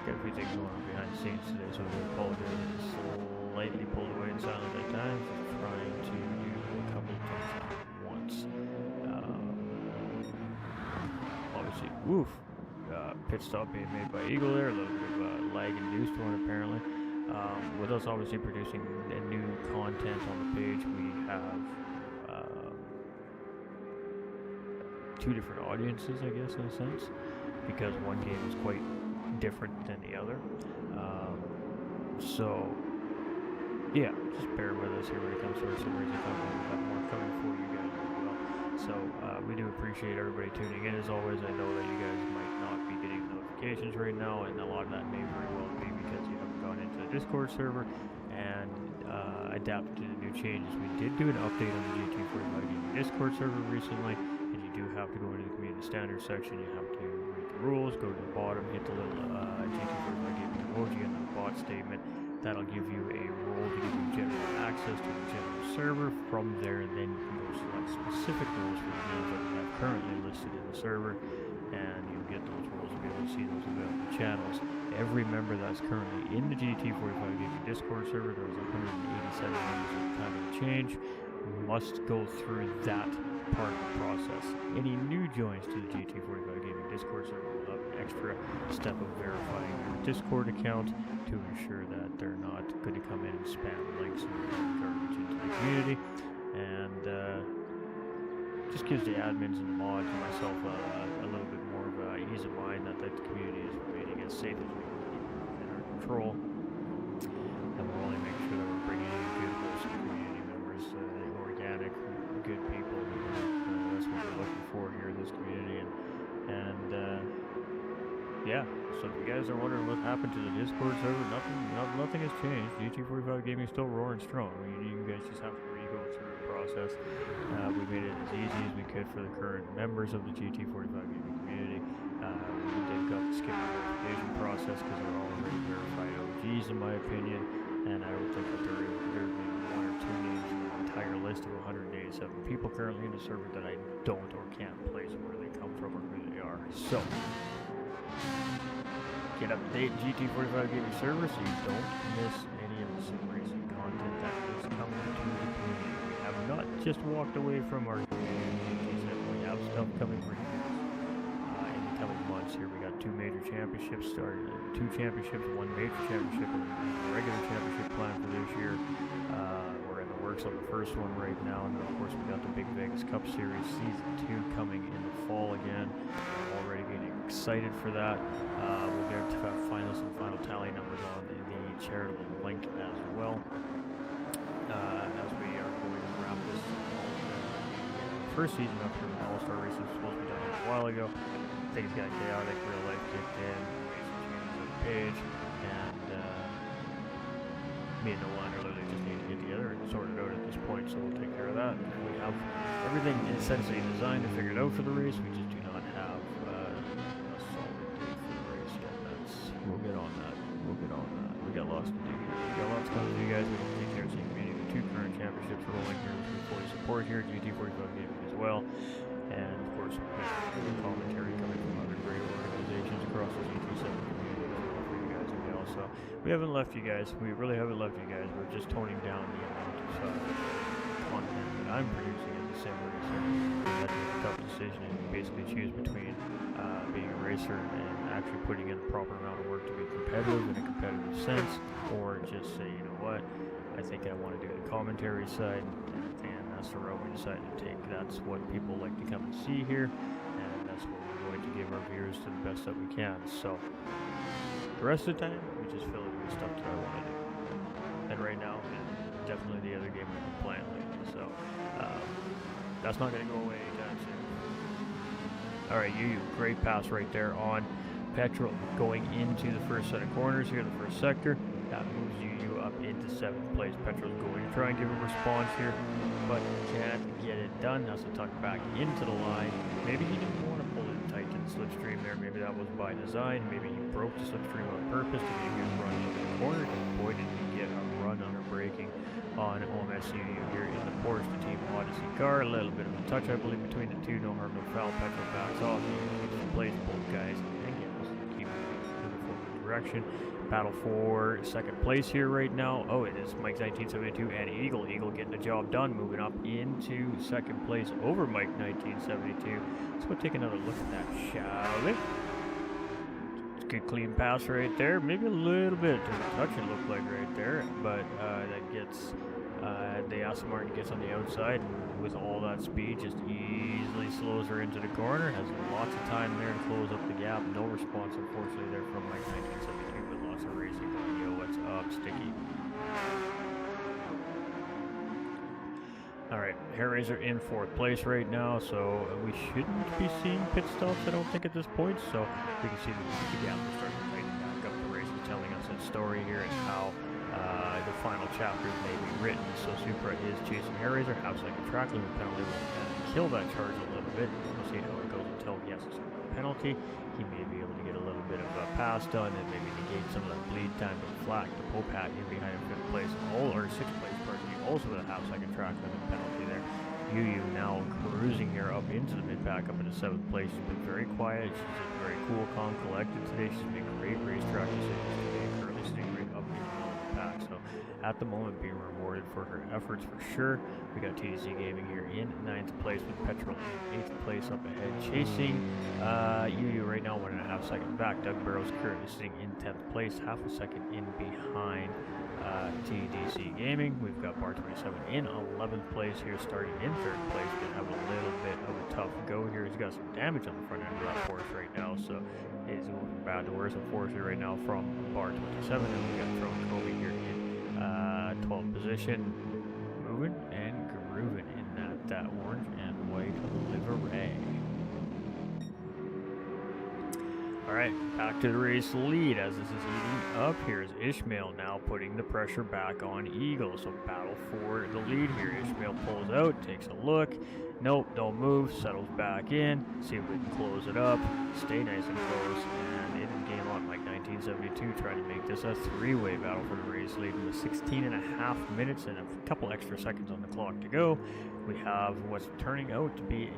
Got a few things going on behind the scenes today, so I apologize. It's slightly pulled away and silent at times. Just trying to do a couple of things at once. Obviously, woof. Pit stop being made by Eagle there, a little bit of lag induced one apparently. With us obviously producing new content on the page, we have two different audiences, I guess, in a sense, because one game is quite different than the other. So yeah, just bear with us here when it comes to our sim racing content. We've got more coming for you guys as well. So we do appreciate everybody tuning in. As always, I know that you guys might not be getting notifications right now, and a lot of that may very well be because you haven't gone into the Discord server and adapted to the new changes. We did do an update on the GT45 Gaming Discord server recently, and you do have to go into the community standards section. You have to read the rules, go to the bottom, hit the little GT45 Gaming emoji and the bot statement. That'll give you a role to give you general access to the general server. From there, then you can go select specific roles for the games that we have currently listed in the server, and you'll get those roles to be able to see those available channels. Every member that's currently in the GT45 Gaming Discord server, there was 187 members at the time of the change, must go through that part of the process. Any new joins to the GT45 Gaming Discord server will have an extra step of verifying your Discord account to ensure that they're not going to come in and spam links and garbage into the community, and just gives the admins and the mods and myself a little bit more of ease of mind that the community is remaining as safe as we can keep in our control, and we'll only make sure that we're bringing in good wholesome community members, organic, good people. That's what we're looking for here in this community, and yeah, so if you guys are wondering what happened to the Discord server, nothing has changed. GT45 Gaming is still roaring strong. You guys just have to go through the process. We made it as easy as we could for the current members of the GT45 Gaming community. We did got to skip the verification process because they're already verified OGs in my opinion, and I don't think that there are maybe one or two names in the entire list of 187 people currently in the server that I don't or can't place where they come from or who they are. So get up to date GT45 Gaming server so you don't miss any of the sim racing content that is coming to the community. We have not just walked away from our communities, we have stuff coming for you guys in the coming months. Here we got two major championships started, two championships, one major championship, and a regular championship plan for this year. We're in the works on the first one right now, and then of course we got the Big Vegas Cup Series Season 2 coming in the fall again. I'm already getting excited for that. We'll get to some final tally numbers on the charitable link as well, as we are going to wrap this first season up here. The All-Star race was supposed to be done a while ago. Things got chaotic, real life kicked in, we made some changes on the page, and me and Nolan are literally just need to get together and sort it out at this point, so we'll take care of that. We have everything essentially designed and figured out for the race. We just do not have a solid date for the race yet. We'll get on that. We got lots to do here. We got lots coming to you guys. We have the GTRC community with two current championships rolling here, which we fully support here. GT45 Gaming as well. And of course, commentary coming from other great organizations across the GT7 community for you guys as well. So we haven't left you guys. We really haven't left you guys. We're just toning down the amount of content that I'm producing as a sim racer. We had to make a tough decision and basically choose between being a racer and actually putting in the proper amount of work to be competitive in a competitive sense, or just say, you know what, I think I want to do the commentary side, and that's the route we decided to take. That's what people like to come and see here, and that's what we're going to give our viewers to the best that we can. So the rest of the time, we just fill it with stuff that I want to do. And right now, definitely the other game we've been playing lately. So that's not going to go away anytime soon. All right, you great pass right there on Petrol going into the first set of corners here, the first sector. That moves you up into 7th place. Petrol's going to try and give a response here, but can't get it done. Has to tuck back into the line. Maybe he didn't want to pull it tight to slipstream there. Maybe that was by design. Maybe he broke the slipstream on purpose to maybe run into the corner. And boy, did he get a run under braking on OMSU here in the Porsche Team Odyssey car. A little bit of a touch, I believe, between the two. No harm, no foul. Petrol backs off. He plays both guys and gals keep moving in the forward direction. Battle for second place here right now. Oh, it is Mike's 1972 and Eagle. Eagle getting the job done, moving up into second place over Mike 1972. So we'll take another look at that, shall we? Good clean pass right there. Maybe a little bit too much, it looked like right there, but that gets the Aston Martin gets on the outside and with all that speed just easily slows her into the corner. Has lots of time there to close up the gap. No response unfortunately there from Mike 1972, but lots of racing going. Yo, what's up, Sticky? Alright, Hair Razor in fourth place right now, so we shouldn't be seeing pit stops, I don't think, at this point. So we can see the gap is starting to tighten back up. The race is telling us a story here and how the final chapters may be written. So Supra is chasing Hair Razor, half second track limit penalty will kill that charge a little bit. We'll see how it goes until he has a second penalty. He may be able to get a little bit of a pass done and maybe negate some of that bleed time, but Flack, the Popat in behind him, fifth place, sixth place, pardon me, also with a half second track limit penalty there. Yu now cruising here up into the mid-pack, up into seventh place. She's been very quiet. She's been very cool, calm, collected today. She's made great racetrack decisions today, currently sitting right up in the middle of the pack. So at the moment being rewarded for her efforts for sure. We got TDC Gaming here in ninth place with Petrol in eighth place up ahead, chasing Yu right now 1.5 seconds back. Doug Barrow's currently sitting in 10th place, half a second in behind TDC Gaming. We've got Bar 27 in 11th place here, starting in third place, but having a little bit of a tough go here. He's got some damage on the front end of that Porsche right now, so it's going from bad to worse, unfortunately, right now from Bar 27. And we got Throne Kobe here in 12th position, moving and grooving in that orange and white livery. Alright, back to the race lead as this is heating up. Here's Ishmael now putting the pressure back on Eagle. So battle for the lead here. Ishmael pulls out, takes a look. Nope, don't move, settles back in. See if we can close it up. Stay nice and close. And in game on Mike 1972 trying to make this a three-way battle for the race lead with 16.5 minutes and a couple extra seconds on the clock to go. We have what's turning out to be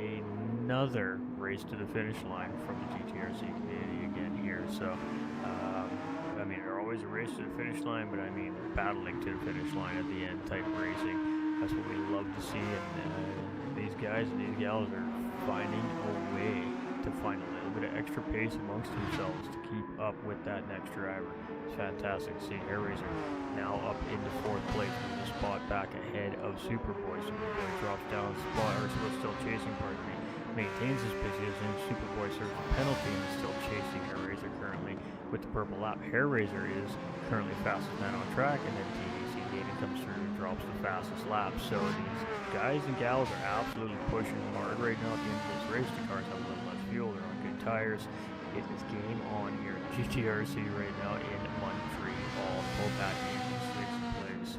another race to the finish line from the GTRC community again here. So, I mean, they're always a race to the finish line, but I mean, battling to the finish line at the end type racing. That's what we love to see, and these guys and these gals are finding a way to find a little bit of extra pace amongst themselves to keep up with that next driver. It's fantastic to see Hair Razor now up into fourth place with a spot back ahead of Superboy. Superboy drops down a spot, or still chasing, pardon me, maintains his position. Superboy serves a penalty and is still chasing Hair Razor currently with the purple lap. Hair Razor is currently fastest man on track, and then TDC Gaming comes through and drops the fastest lap. So these guys and gals are absolutely pushing hard right now at the end of this race. The cars have a little less fuel, they're on good tires. It is game on here at GTRC right now in Montreal. Popat in sixth place.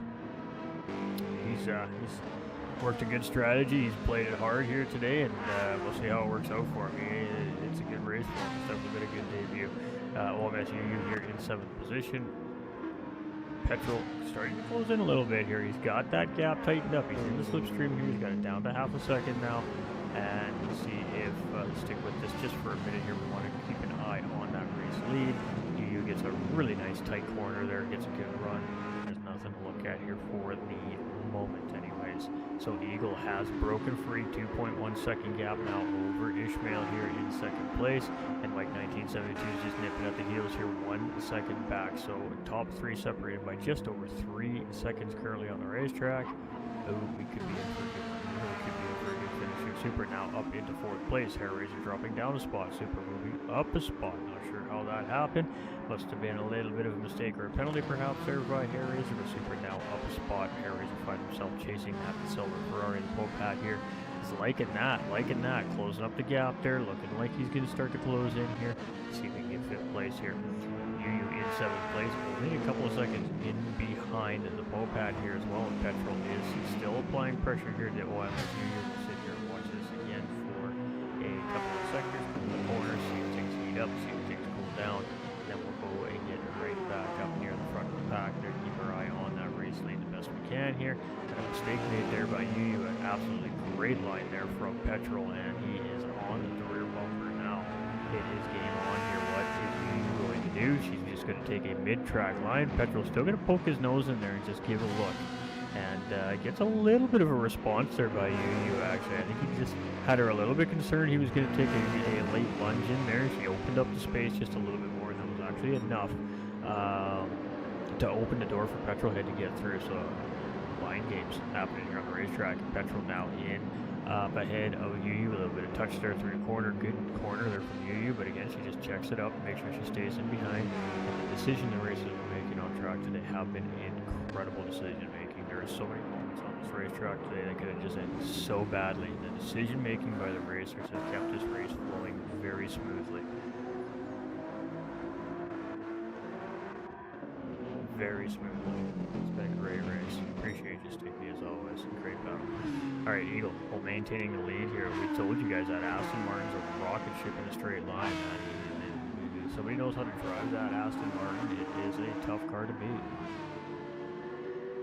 He's worked a good strategy. He's played it hard here today, and we'll see how it works out for him. It's a good race for him. It's definitely been a good debut. OMSU here in 7th position. Petrol starting to close in a little bit here. He's got that gap tightened up. He's in the slipstream here. He's got it down to half a second now. And we'll see if stick with this just for a minute here. We want to keep an eye on that race lead. Yu gets a really nice tight corner there. Gets a good run. There's nothing to look at here for the moment anyways. So Eagle has broken free. 2.1 second gap now over Ishmael here in second place. And Mike 1972 is just nipping at the heels here, 1 second back. So top three separated by just over 3 seconds currently on the racetrack. Oh, we could be in for a good one. We really could be in for a good finish here. Super now up into fourth place. Hair Razor dropping down a spot. Super moving up a spot. Not sure how that happened. Must have been a little bit of a mistake or a penalty perhaps there by Hair Razor. But Super now up a spot. Hair Razor finds himself chasing that silver Ferrari. The Popat here is liking that. Closing up the gap there. Looking like he's going to start to close in here. See if we can get fifth place here. Yu in 7th place, only a couple of seconds in behind the Popat here as well. And Petrol is still applying pressure here to OMSU. We'll sit here and watch this again for a couple of seconds. In the corner, see up, see if things cool down, and then we'll go and get right back up near the front of the pack there, keep our eye on that race lead the best we can here. And a mistake made there by Yu. An absolutely great line there from Petrol, and he is on the rear bumper now. It is game on here. What is Yu going to do? She's just going to take a mid-track line. Petrol's still going to poke his nose in there and just give a look. And gets a little bit of a response there by Yu, actually. I think he just had her a little bit concerned he was going to take a late lunge in there. She opened up the space just a little bit more than was actually enough to open the door for Petrolhead to get through. So line games happening here on the racetrack. Petrol now in ahead of Yu. A little bit of touch there through the corner. Good corner there from Yu, but again, she just checks it up, makes sure she stays in behind. And the decision the racers are making on track today have been incredible decision making. There are so many moments on this racetrack today that could have just ended so badly. The decision making by the racers has kept this race flowing very smoothly. Very smoothly. It's been a great race. Appreciate you, Sticky, as always. Great battle. Alright, Eagle, while maintaining the lead here, we told you guys that Aston Martin's a rocket ship in a straight line. If somebody knows how to drive that Aston Martin, it is a tough car to beat.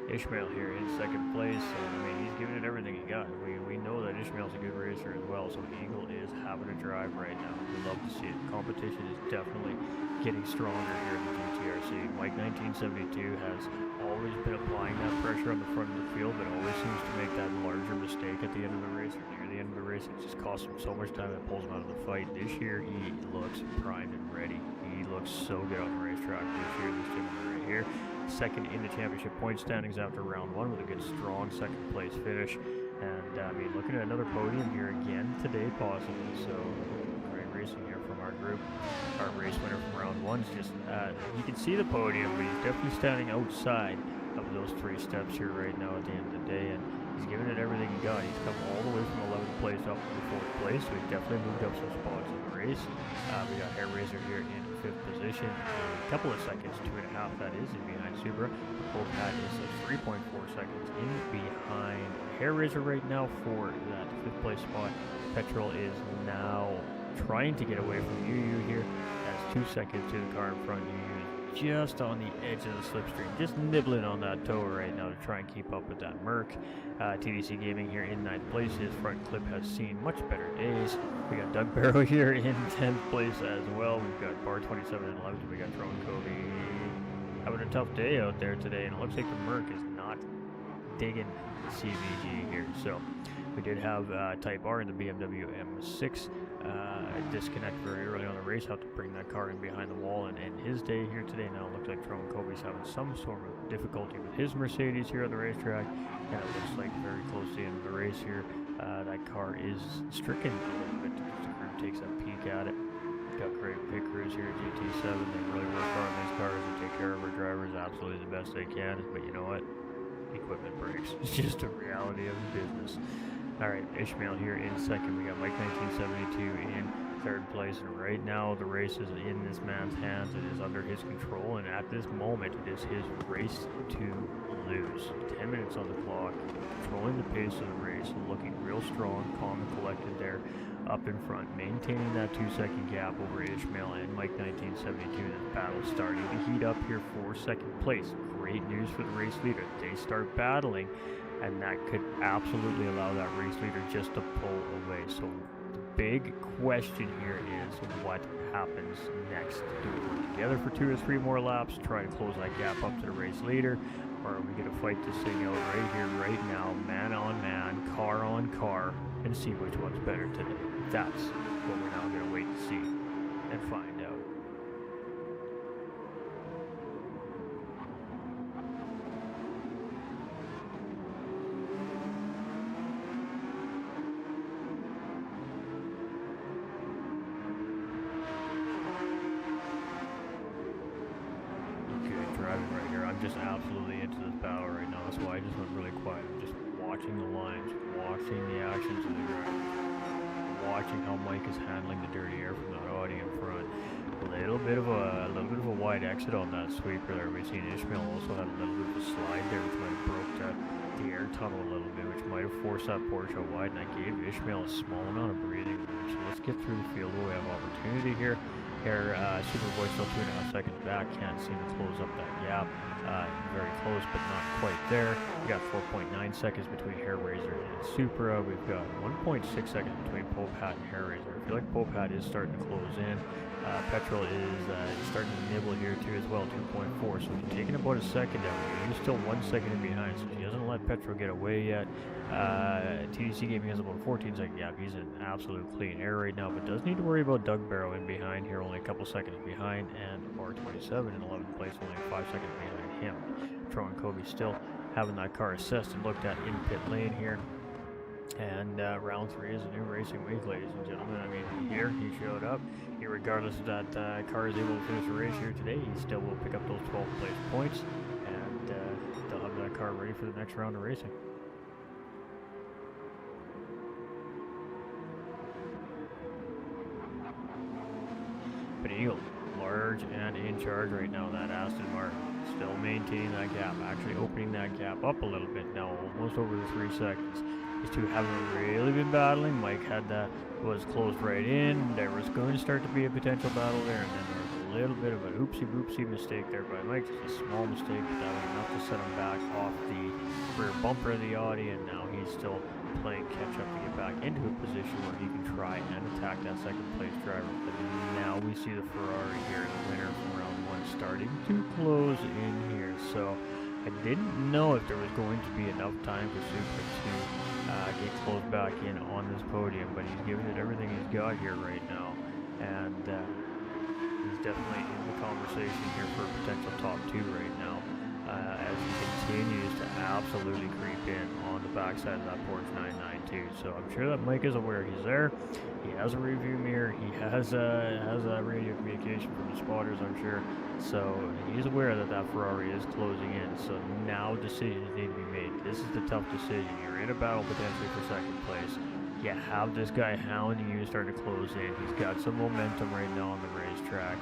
Ishmael here in second place, and I mean, he's giving it everything he got. We know that Ishmael's a good racer as well, so Eagle is having a drive right now. We love to see it. Competition is definitely getting stronger here in the GTRC. Mike 1972 has always been applying that pressure on the front of the field, but always seems to make that larger mistake at the end of the race, or near the end of the race. It just costs him so much time that pulls him out of the fight. This year, he looks primed and ready. He looks so good on the racetrack this year, this gentleman right here. Second in the championship point standings after round one with a good strong second place finish. And I mean, looking at another podium here again today possibly. So great racing here from our group. Our race winner from round one is just, you can see the podium, but he's definitely standing outside of those 3 steps here right now at the end of the day. And he's giving it everything he got. He's come all the way from 11th place up to 4th place. So he's definitely moved up some spots in the race. We got Hair Razor here in 5th position. A couple of seconds, 2.5 that is, in behind Supra. Cold Pat is 3.4 seconds in behind Hair Razor right now for that 5th place spot. Petrol is now trying to get away from Yu here. That's 2 seconds to the car in front. Yu is just on the edge of the slipstream, just nibbling on that toe right now to try and keep up with that Merc. TDC Gaming here in 9th place. His front clip has seen much better days. We got Doug Barrow here in 10th place as well. We've got Bar 27 and 11th. We got Drone Covey having a tough day out there today, and it looks like the Merc is not digging the CVG here. So we did have Type R in the BMW M6 disconnect very early on the race, have to bring that car in behind the wall, and his day here today now looks like Drone Covey's having some sort of difficulty with his Mercedes here on the racetrack, and it looks like very close to the end of the race here. That car is stricken a little bit. The group takes a peek at it. Got great pit crews here at GT7. They really work hard on these cars and take care of our drivers absolutely the best they can. But you know what? Equipment breaks. It's just a reality of the business. Alright, Ishmael here in second. We got Mike 1972 in 3rd place. And right now the race is in this man's hands. It is under his control. And at this moment it is his race to lose. 10 minutes on the clock. Controlling the pace of the race. Looking real strong, calm and collected there. Up in front, maintaining that 2-second gap over Ishmael and Mike 1972. The battle starting to heat up here for 2nd place. Great news for the race leader. They start battling, and that could absolutely allow that race leader just to pull away. So the big question here is what happens next? Do we work together for 2 or 3 more laps, try to close that gap up to the race leader, or are we going to fight this thing out right here, right now, man on man, car on car, and see which one's better today? That's what we're now going to wait to see and find out. Good driving right here. I'm just absolutely into this battle right now. That's why I just went really quiet. I'm just watching the lines, watching the actions of the drivers, watching how Mike is handling the dirty air from that Audi in front. A little bit of a wide exit on that sweeper there. We've seen Ishmael also had a little bit of a slide there, which might have broke the air tunnel a little bit, which might have forced that Porsche wide, and I gave Ishmael a small amount of breathing room. So let's get through the field where we have opportunity here. Superboy still 2.5 seconds back. Can't seem to close up that gap. Very close, but not quite there. We got 4.9 seconds between Hair Razor and Supra. We've got 1.6 seconds between Pope Hat and Hair Razor. I feel like Pope Hat is starting to close in. Petrol is starting to nibble here too as well, 2.4. So he's taking about a second down. He's still 1 second in behind, so he doesn't let Petrol get away yet. TDC Gaming has about a 14-second gap. He's in absolute clean air right now, but does need to worry about Doug Barrow in behind here, only a couple seconds behind, and R27 in 11th place, only 5 seconds behind him. Tro and Kobe still having that car assessed and looked at in pit lane here. And round 3 is a new racing week, ladies and gentlemen. I mean, here he showed up. Here, regardless of that car is able to finish the race here today, he still will pick up those 12th place points, and they'll have that car ready for the next round of racing. But Eagle, large and in charge right now. That Aston Martin still maintaining that gap, actually opening that gap up a little bit now, almost over the 3 seconds. These two haven't really been battling. Mike had that, was closed right in. There was going to start to be a potential battle there, and then there was a little bit of an oopsie-boopsie mistake there by Mike. Just a small mistake, but that was enough to set him back off the rear bumper of the Audi, and now he's still playing catch-up to get back into a position where he can try and attack that second place driver. But now we see the Ferrari here, the winner from round 1, starting to close in here. So I didn't know if there was going to be enough time for Supra to get close back in on this podium, but he's giving it everything he's got here right now, and he's definitely in the conversation here for a potential top 2 right now, as he continues to absolutely creep in on the backside of that Porsche 992. So I'm sure that Mike is aware he's there. He has a review mirror. He has radio communication from the spotters, I'm sure. So he's aware that that Ferrari is closing in. So now decisions need to be made. This is the tough decision. You're in a battle potentially for second place. You have this guy hounding you, starting to close in. He's got some momentum right now on the racetrack.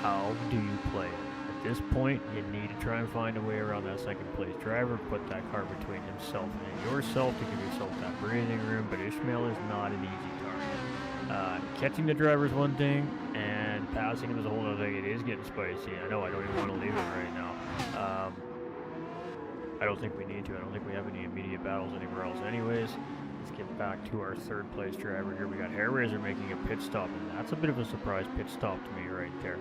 How do you play it? At this point, you need to try and find a way around that second place driver, put that car between himself and yourself to give yourself that breathing room, but Ishmael is not an easy target. Catching the driver is one thing, and passing him is a whole other thing. It is getting spicy. I know, I don't even want to leave it right now. I don't think we need to. I don't think we have any immediate battles anywhere else anyways. Let's get back to our third place driver here. We got Hair Razor making a pit stop, and that's a bit of a surprise pit stop to me right there.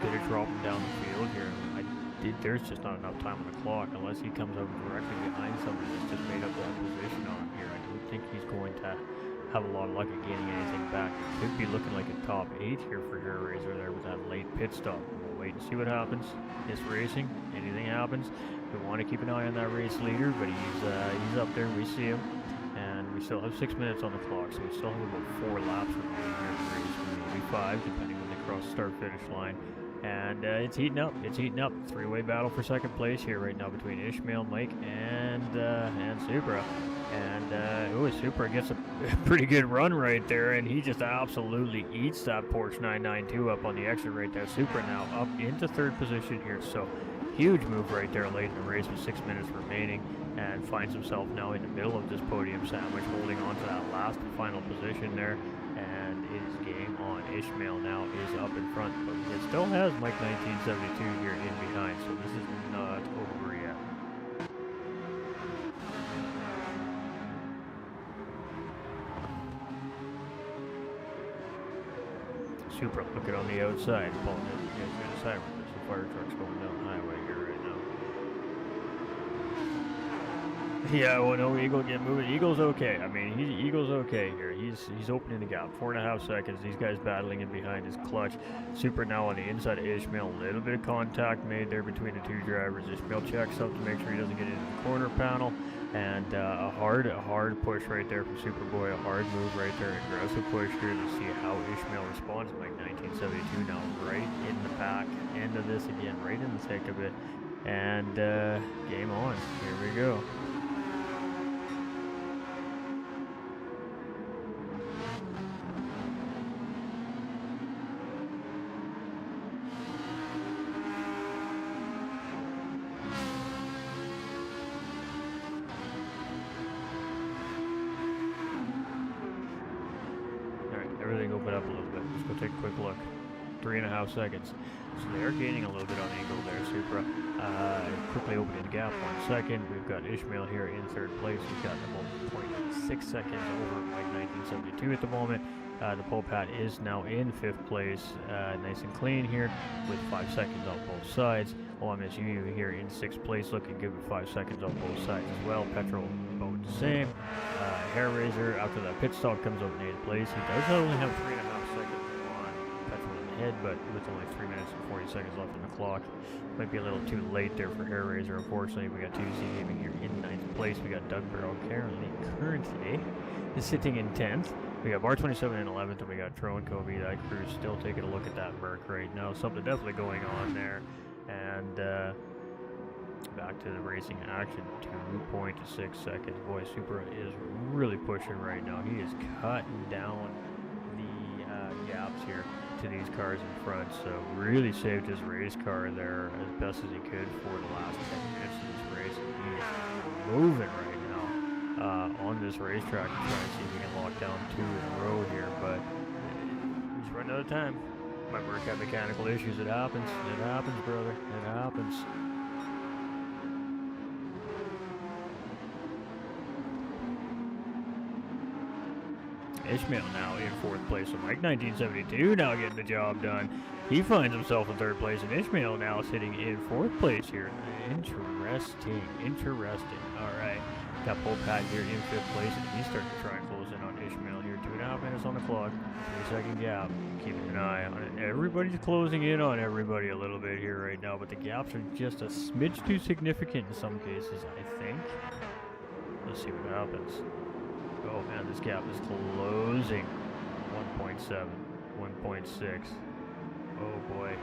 Gonna drop him down the field here. There's just not enough time on the clock unless he comes over directly behind somebody that's just made up that position on him here. I don't think he's going to have a lot of luck at gaining anything back. It could be looking like a top 8 here for Hair Razor there with that late pit stop. We'll wait and see what happens. This racing, anything happens. We want to keep an eye on that race leader, but he's up there. We see him, and we still have 6 minutes on the clock, so we still have about 4 laps remaining here in the race, maybe 5, depending when they cross the start-finish line. And it's heating up. It's heating up. 3-way battle for second place here right now between Ishmael, Mike, and Supra. And Supra gets a pretty good run right there, and he just absolutely eats that Porsche 992 up on the exit right there. Supra now up into third position here. So huge move right there late in the race with 6 minutes remaining, and finds himself now in the middle of this podium sandwich, holding on to that last and final position there. And it is game on. Ishmael now is up in front, but it still has Mike 1972 here in behind, so this is not over yet. Supra looking on the outside, pulling in to the side. There's some fire trucks going down the highway here right now. Yeah, well, no, Eagle get moving. Eagle's okay. I mean, Eagle's okay here. He's opening the gap. 4.5 seconds. These guys battling in behind his clutch. Supra now on the inside of Ishmael. A little bit of contact made there between the two drivers. Ishmael checks up to make sure he doesn't get into the corner panel. And a hard push right there from Superboy. A hard move right there. Aggressive push here to see how Ishmael responds. Like 1972 now right in the back end of this again. Right in the thick of it. And game on. Here we go. Everything open up a little bit. go take a quick look. 3.5 seconds. So they are gaining a little bit on Eagle there, Supra. Quickly opening the gap 1 second. We've got Ishmael here in 3rd place. We've got about 0.6 seconds over Mike 1972 at the moment. The pole pat is now in 5th place, nice and clean here with 5 seconds on both sides. OMSU here in 6th place, looking good with 5 seconds on both sides as well. Petrol about the same. Hair Raiser after that pit stop comes out in 8th place. He does only have 3.5 seconds on Petrol in the head, but with only 3 minutes and 40 seconds left on the clock, might be a little too late there for Hair Raiser. Unfortunately, we got TDC Gaming here in 9th place. We got Doug Barrow currently is sitting in 10th. We got Bar 27 in 11th, and we got Tro and Kobe. That crew's still taking a look at that Merc right now. Something definitely going on there. And back to the racing action. 2.6 seconds. Boy, Supra is really pushing right now. He is cutting down the gaps here to these cars in front. So really saved his race car there as best as he could for the last 10 minutes of this race. He is moving right now. On this racetrack, trying to see if we can lock down 2 in a row here, but he's running out of time. My Merc had mechanical issues. It happens. It happens, brother. It happens. Ishmael now in 4th place. So Mike 1972 now getting the job done. He finds himself in 3rd place, and Ishmael now sitting in 4th place here. Interesting. All right. Got Pole Pat here in 5th place, and he's starting to try and close in on Ishmael here. 2.5 minutes on the clock, 3-second gap. Keeping an eye on it. Everybody's closing in on everybody a little bit here right now, but the gaps are just a smidge too significant in some cases, I think. Let's see what happens. Oh man, this gap is closing. 1.7, 1.6. Oh boy.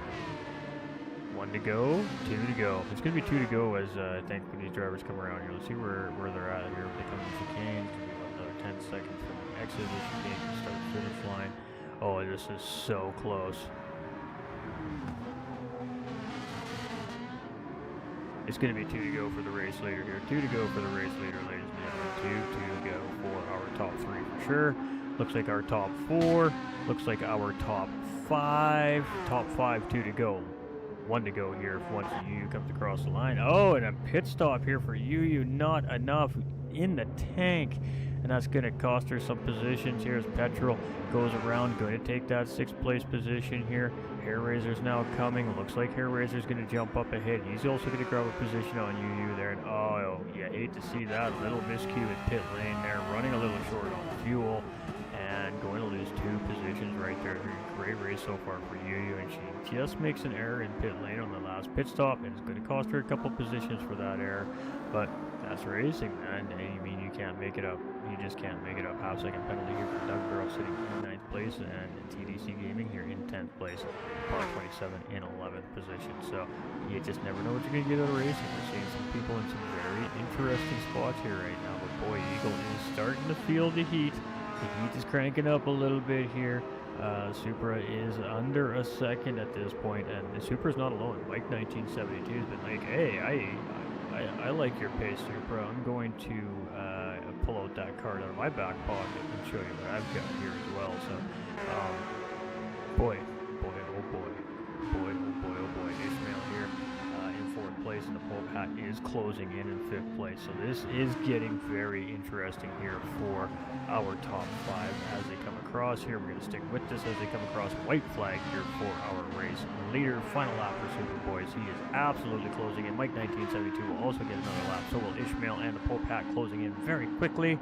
1 to go, 2 to go. It's going to be 2 to go as I think when these drivers come around here. Let's see where they're at here. If they come to chicane, it's going to be another 10 seconds from the exit of the chicane to start the finish line. Oh, this is so close. It's going to be 2 to go for the race leader here. 2 to go for the race leader, ladies and gentlemen. 2 to go for our top 3 for sure. Looks like our top 4. Looks like our top 5. Top 5, 2 to go. 1 to go here once you comes across the line. Oh, and a pit stop here for you. Not enough in the tank. And that's going to cost her some positions here as Petrol goes around. Going to take that 6th place position here. Hair Raiser's now coming. Looks like Hair Raiser's going to jump up ahead. He's also going to grab a position on UU there. And oh, you hate to see that. Little miscue in pit lane there. Running a little short on fuel. And going to lose 2 positions right there. Great race so far for Yu, and she just makes an error in pit lane on the last pit stop, and it's going to cost her a couple positions for that error. But that's racing, man. I mean, you can't make it up. You just can't make it up. Half-second penalty here for Doug Barrow sitting in 9th place, and TDC Gaming here in 10th place. Par 27 in 11th position. So you just never know what you're going to get out of racing. We're seeing some people in some very interesting spots here right now. But boy, Eagle is starting to feel the heat. The heat is cranking up a little bit here. Supra is under a second at this point, and the Supra's not alone. Mike 1972 has been like, hey, I like your pace, Supra. I'm going to pull out that card out of my back pocket and show you what I've got here as well. So, boy, Ishmael here in 4th place, and the pole pat is closing in 5th place. So this is getting very interesting here for our top 5 as they come across here. We're going to stick with this as they come across. White flag here for our race leader. Final lap for Super Boys. He is absolutely closing in. Mike 1972 will also get another lap. So will Ishmael, and the pole pat closing in very quickly.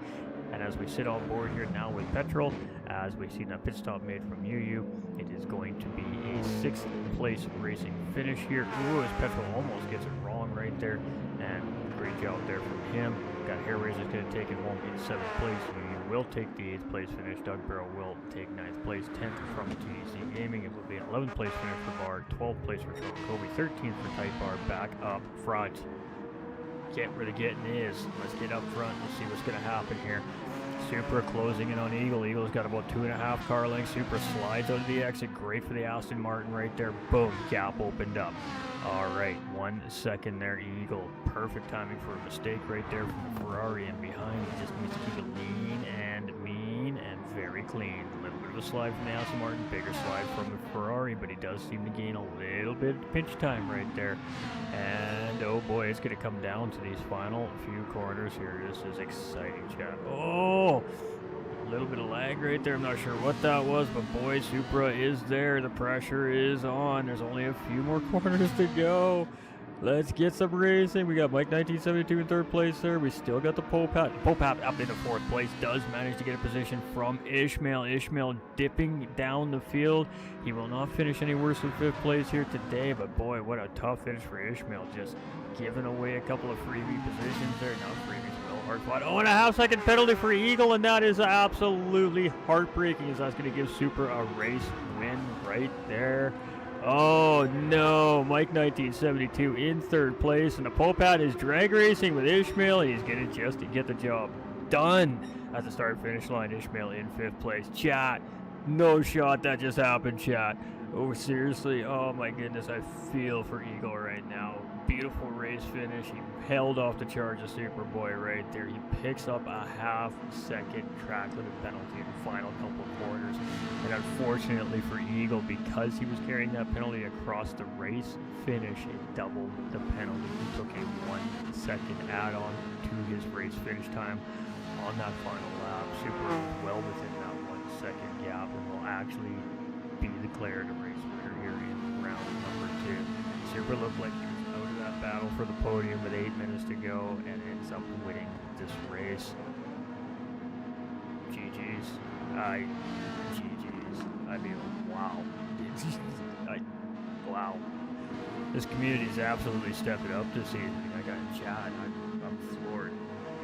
And as we sit on board here now with Petrol, as we see that pit stop made from UU, it is going to be a 6th place racing finish here. Ooh, as Petrol almost gets it wrong right there. And great job there from him. Got Hair Raiser's going to take it home in 7th place. UU will take the 8th place finish. Doug Barrow will take 9th place. 10th from TDC Gaming. It will be an 11th place finish for Bar. 12th place for Tro and Kobe. 13th for Tight Bar. Back up front. Get where the getting is. Let's get up front and see what's going to happen here. Supra closing in on Eagle. Eagle's got about 2.5 car lengths. Supra slides out of the exit. Great for the Aston Martin right there. Boom, gap opened up. All right, 1 second there, Eagle. Perfect timing for a mistake right there from the Ferrari in behind. He just needs to keep it lean and mean and very clean. A little bit of of a slide from the Aston Martin, bigger slide from the Ferrari, but he does seem to gain a little bit of pinch time right there. And oh boy, it's going to come down to these final few corners here. This is exciting, chat. Oh, a little bit of lag right there. I'm not sure what that was, but boy, Supra is there. The pressure is on. There's only a few more corners to go. Let's get some racing. We got Mike 1972 in third place there. We still got the Popat. Popat up into fourth place. Does manage to get a position from Ishmael. Ishmael dipping down the field. He will not finish any worse than fifth place here today. But boy, what a tough finish for Ishmael. Just giving away a couple of freebie positions there. Not freebies, well hard fought. Oh, and a half-second penalty for Eagle. And that is absolutely heartbreaking, as that's going to give Super a race win right there. Oh no, Mike 1972 in third place, and the Popat is drag racing with Ishmael. He's going to just get the job done at the start-finish line. Ishmael in fifth place. Chat, no shot that just happened, chat. Oh, seriously, oh my goodness, I feel for Eagle right now. Beautiful race finish. He held off the charge of Superboy right there. He picks up a half-second track limit penalty in the final couple of corners. And unfortunately for Eagle, because he was carrying that penalty across the race finish, it doubled the penalty. He took a 1 second add-on to his race finish time on that final lap. Super well within that 1 second gap and will actually be declared a race winner here in round number 2. Super looked like he was out of that battle for the podium with 8 minutes to go and ends up winning this race. GG's. GG's. I mean, wow. Wow. This community's absolutely stepped it up this season. I got Chad. I'm floored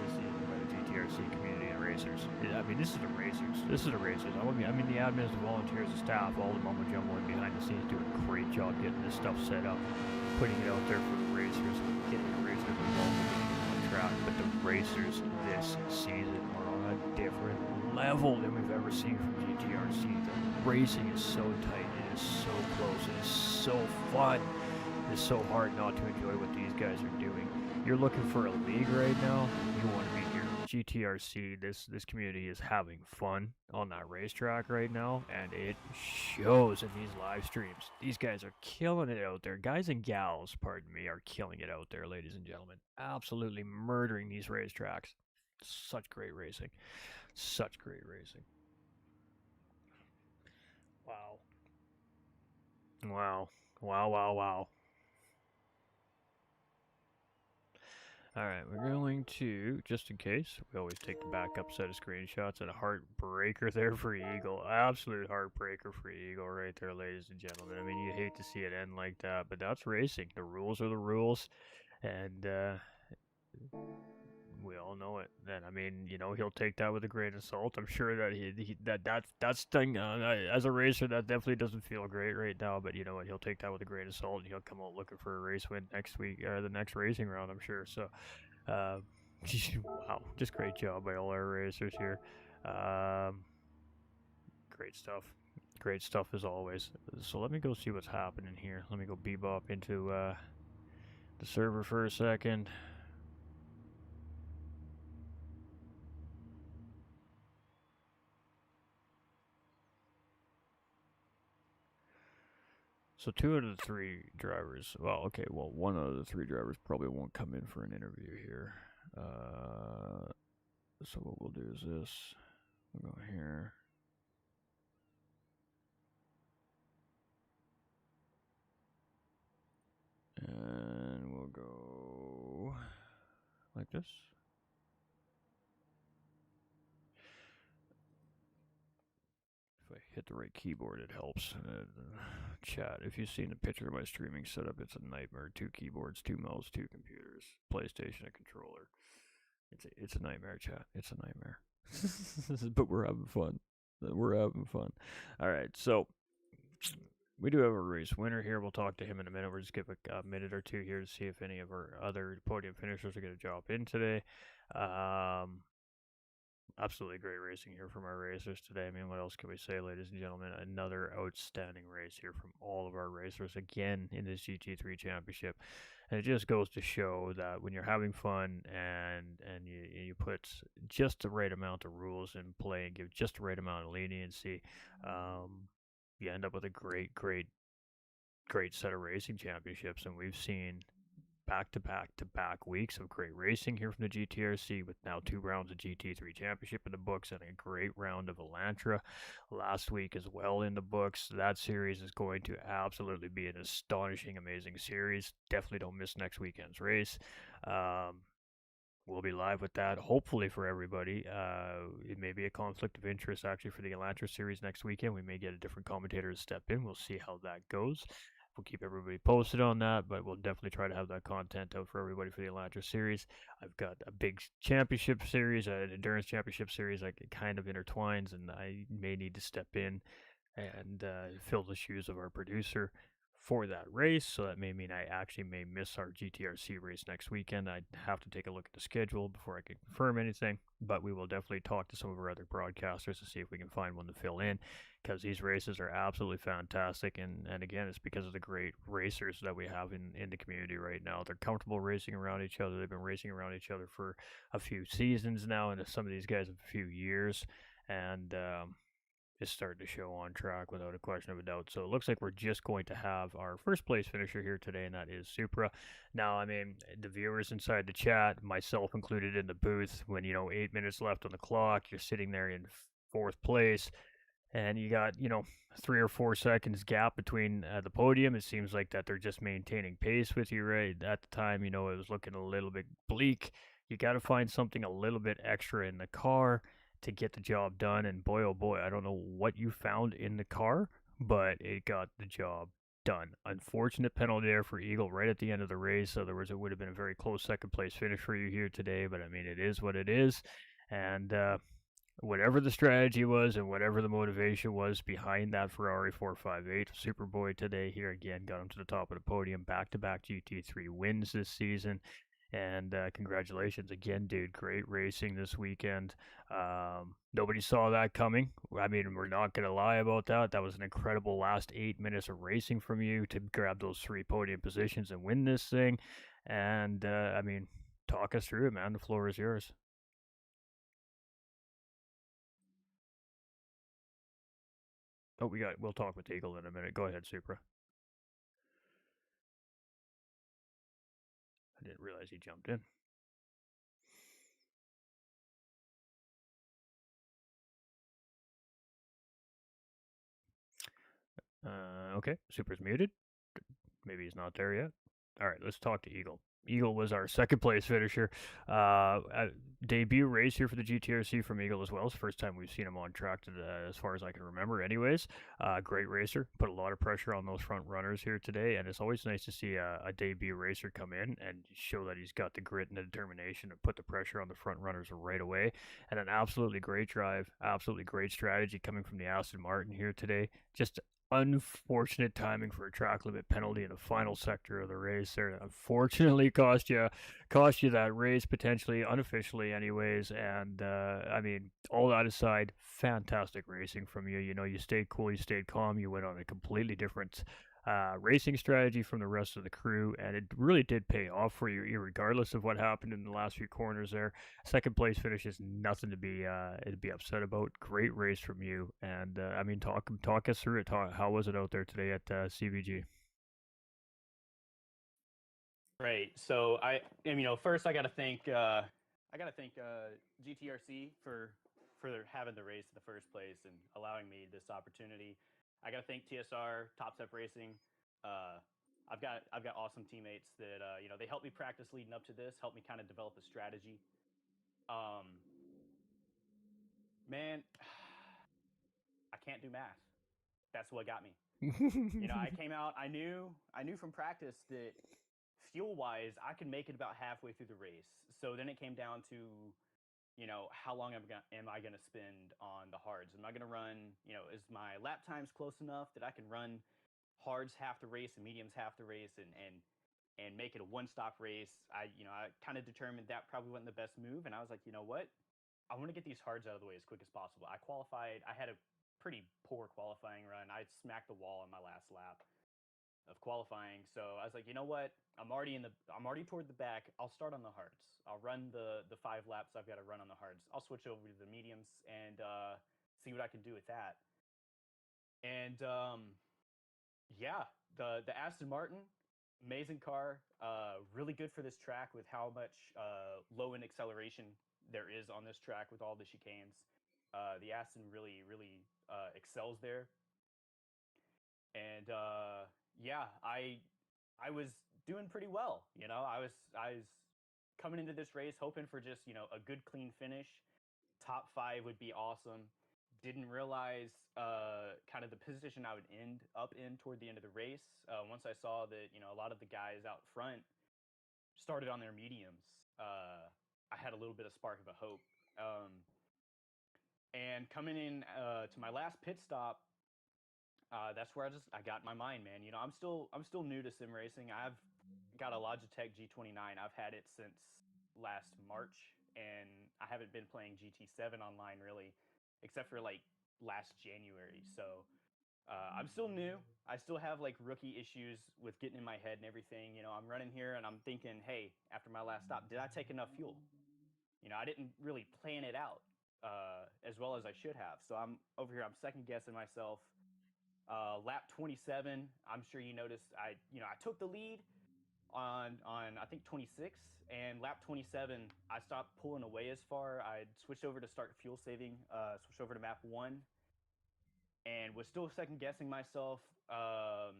this season by the GTRC community and racers. I mean, this is the racers. This is the racers. I mean, the admins, the volunteers, the staff, all the mumbo jumbo and behind the scenes do a great job getting this stuff set up, putting it out there for the racers, getting the racers involved in getting on track. But the racers this season are on a different level than we've ever seen from GTRC. The racing is so tight. It is so close. It is so fun. It is so hard not to enjoy what these guys are doing. You're looking for a league right now. You want to be here. GTRC, this community is having fun on that racetrack right now, and it shows in these live streams. These guys are killing it out there. Guys and gals, pardon me, are killing it out there, ladies and gentlemen. Absolutely murdering these racetracks. Such great racing. Such great racing. Wow. Wow. Wow, wow, wow. Alright, we're going to, just in case, we always take the backup set of screenshots, and a heartbreaker there for Eagle. Absolute heartbreaker for Eagle right there, ladies and gentlemen. I mean, you hate to see it end like that, but that's racing. The rules are the rules, and we all know it. And I mean, you know, he'll take that with a grain of salt. I'm sure that that's thing as a racer, that definitely doesn't feel great right now. But you know what? He'll take that with a grain of salt, and he'll come out looking for a race win next week or the next racing round. I'm sure. So, wow, just great job by all our racers here. Great stuff. Great stuff as always. So let me go see what's happening here. Let me go bebop into the server for a second. So 2 out of the 3 drivers, well, okay, well, 1 out of the 3 drivers probably won't come in for an interview here. So what we'll do is this. We'll go here. And we'll go like this. If I hit the right keyboard, it helps. Chat, if you've seen the picture of my streaming setup, it's a nightmare. 2 keyboards, 2 mouse, 2 computers, PlayStation, a controller. It's a nightmare, chat. It's a nightmare. But we're having fun. We're having fun. All right, so we do have a race winner here. We'll talk to him in a minute. We'll just give a minute or two here to see if any of our other podium finishers are going to drop in today. Absolutely great racing here from our racers today. I mean, what else can we say, ladies and gentlemen? Another outstanding race here from all of our racers again in this GT3 championship. And it just goes to show that when you're having fun and you put just the right amount of rules in play and give just the right amount of leniency, um, you end up with a great set of racing championships. And we've seen back weeks of great racing here from the GTRC with now 2 rounds of GT3 championship in the books and a great round of Elantra last week as well in the books. That series is going to absolutely be an astonishing, amazing series. Definitely don't miss next weekend's race. Um, We'll be live with that, hopefully for everybody. It may be a conflict of interest actually for the Elantra series next weekend. We may get a different commentator to step in. We'll see how that goes. We'll keep everybody posted on that, but we'll definitely try to have that content out for everybody for the Elantra series. I've got a big championship series, an endurance championship series, like it kind of intertwines, and I may need to step in and fill the shoes of our producer for that race. So that may mean I actually may miss our GTRC race next weekend. I'd have to take a look at the schedule before I can confirm anything, but we will definitely talk to some of our other broadcasters to see if we can find one to fill in, because these races are absolutely fantastic. And again, it's because of the great racers that we have in the community right now. They're comfortable racing around each other. They've been racing around each other for a few seasons now, and some of these guys a few years. And is starting to show on track without a question of a doubt. So it looks like we're just going to have our first place finisher here today, and that is Supra. Now, I mean, the viewers inside the chat, myself included in the booth, when 8 minutes left on the clock, you're sitting there in fourth place, and you got 3 or 4 seconds gap between the podium. It seems like that they're just maintaining pace with you, right? At the time, it was looking a little bit bleak. You got to find something a little bit extra in the car to get the job done. And boy, oh boy, I don't know what you found in the car, but it got the job done. Unfortunate penalty there for Eagle right at the end of the race. Otherwise, it would have been a very close second place finish for you here today. But I mean, it is what it is. And whatever the strategy was and whatever the motivation was behind that Ferrari 458, Superboy today here again got him to the top of the podium. Back-to-back GT3 wins this season. And congratulations again, dude. Great racing this weekend. Nobody saw that coming. I mean, we're not going to lie about that. That was an incredible last 8 minutes of racing from you to grab those 3 podium positions and win this thing. And, I mean, talk us through it, man. The floor is yours. Oh, we'll talk with Eagle in a minute. Go ahead, Supra. I didn't realize he jumped in. Okay, Supra's muted. Maybe he's not there yet. All right, let's talk to Eagle. Eagle was our second place finisher. Debut race here for the GTRC from Eagle as well. It's the first time we've seen him on track as far as I can remember anyways. Great racer. Put a lot of pressure on those front runners here today, and it's always nice to see a debut racer come in and show that he's got the grit and the determination to put the pressure on the front runners right away. And an absolutely great drive, absolutely great strategy coming from the Aston Martin here today. Just unfortunate timing for a track limit penalty in the final sector of the race there. Unfortunately, cost you that race potentially, unofficially, anyways. And I mean, all that aside, fantastic racing from you. You stayed cool, you stayed calm, you went on a completely different racing strategy from the rest of the crew, and it really did pay off for you, regardless of what happened in the last few corners there. Second place finish is nothing to be upset about. Great race from you, and I mean, talk us through it. How was it out there today at CVG? Right. So first I got to thank GTRC for having the race in the first place and allowing me this opportunity. I got to thank TSR, Top Step Racing. I've got awesome teammates that they helped me practice leading up to this, helped me kind of develop a strategy. Man, I can't do math. That's what got me. I came out. I knew from practice that fuel-wise, I could make it about halfway through the race. So then it came down to, how long am I gonna spend on the hards? Am I gonna run? Is my lap times close enough that I can run hards half the race and mediums half the race and make it a one-stop race? I kind of determined that probably wasn't the best move, and I was like, you know what? I want to get these hards out of the way as quick as possible. I qualified. I had a pretty poor qualifying run. I smacked the wall on my last lap of qualifying. So I was like, you know what? I'm already toward the back. I'll start on the hards. I'll run the 5 laps I've got to run on the hards. I'll switch over to the mediums and see what I can do with that. And yeah, the Aston Martin, amazing car, really good for this track with how much low end acceleration there is on this track with all the chicanes. The Aston really excels there. And yeah, I was doing pretty well. You know, I was coming into this race hoping for just a good clean finish. Top 5 would be awesome. Didn't realize kind of the position I would end up in toward the end of the race. Once I saw that a lot of the guys out front started on their mediums, I had a little bit of spark of a hope. And coming in to my last pit stop, that's where I got my mind, man. I'm still new to sim racing. I've got a Logitech G29. I've had it since last March, and I haven't been playing GT7 online really, except for like last January. So I'm still new. I still have like rookie issues with getting in my head and everything. I'm running here and I'm thinking, hey, after my last stop, did I take enough fuel? I didn't really plan it out as well as I should have. So I'm over here. I'm second guessing myself. Lap 27, I'm sure you noticed I took the lead on I think 26, and lap 27 I stopped pulling away as far. I switched over to start fuel saving, switched over to map 1, and was still second guessing myself. I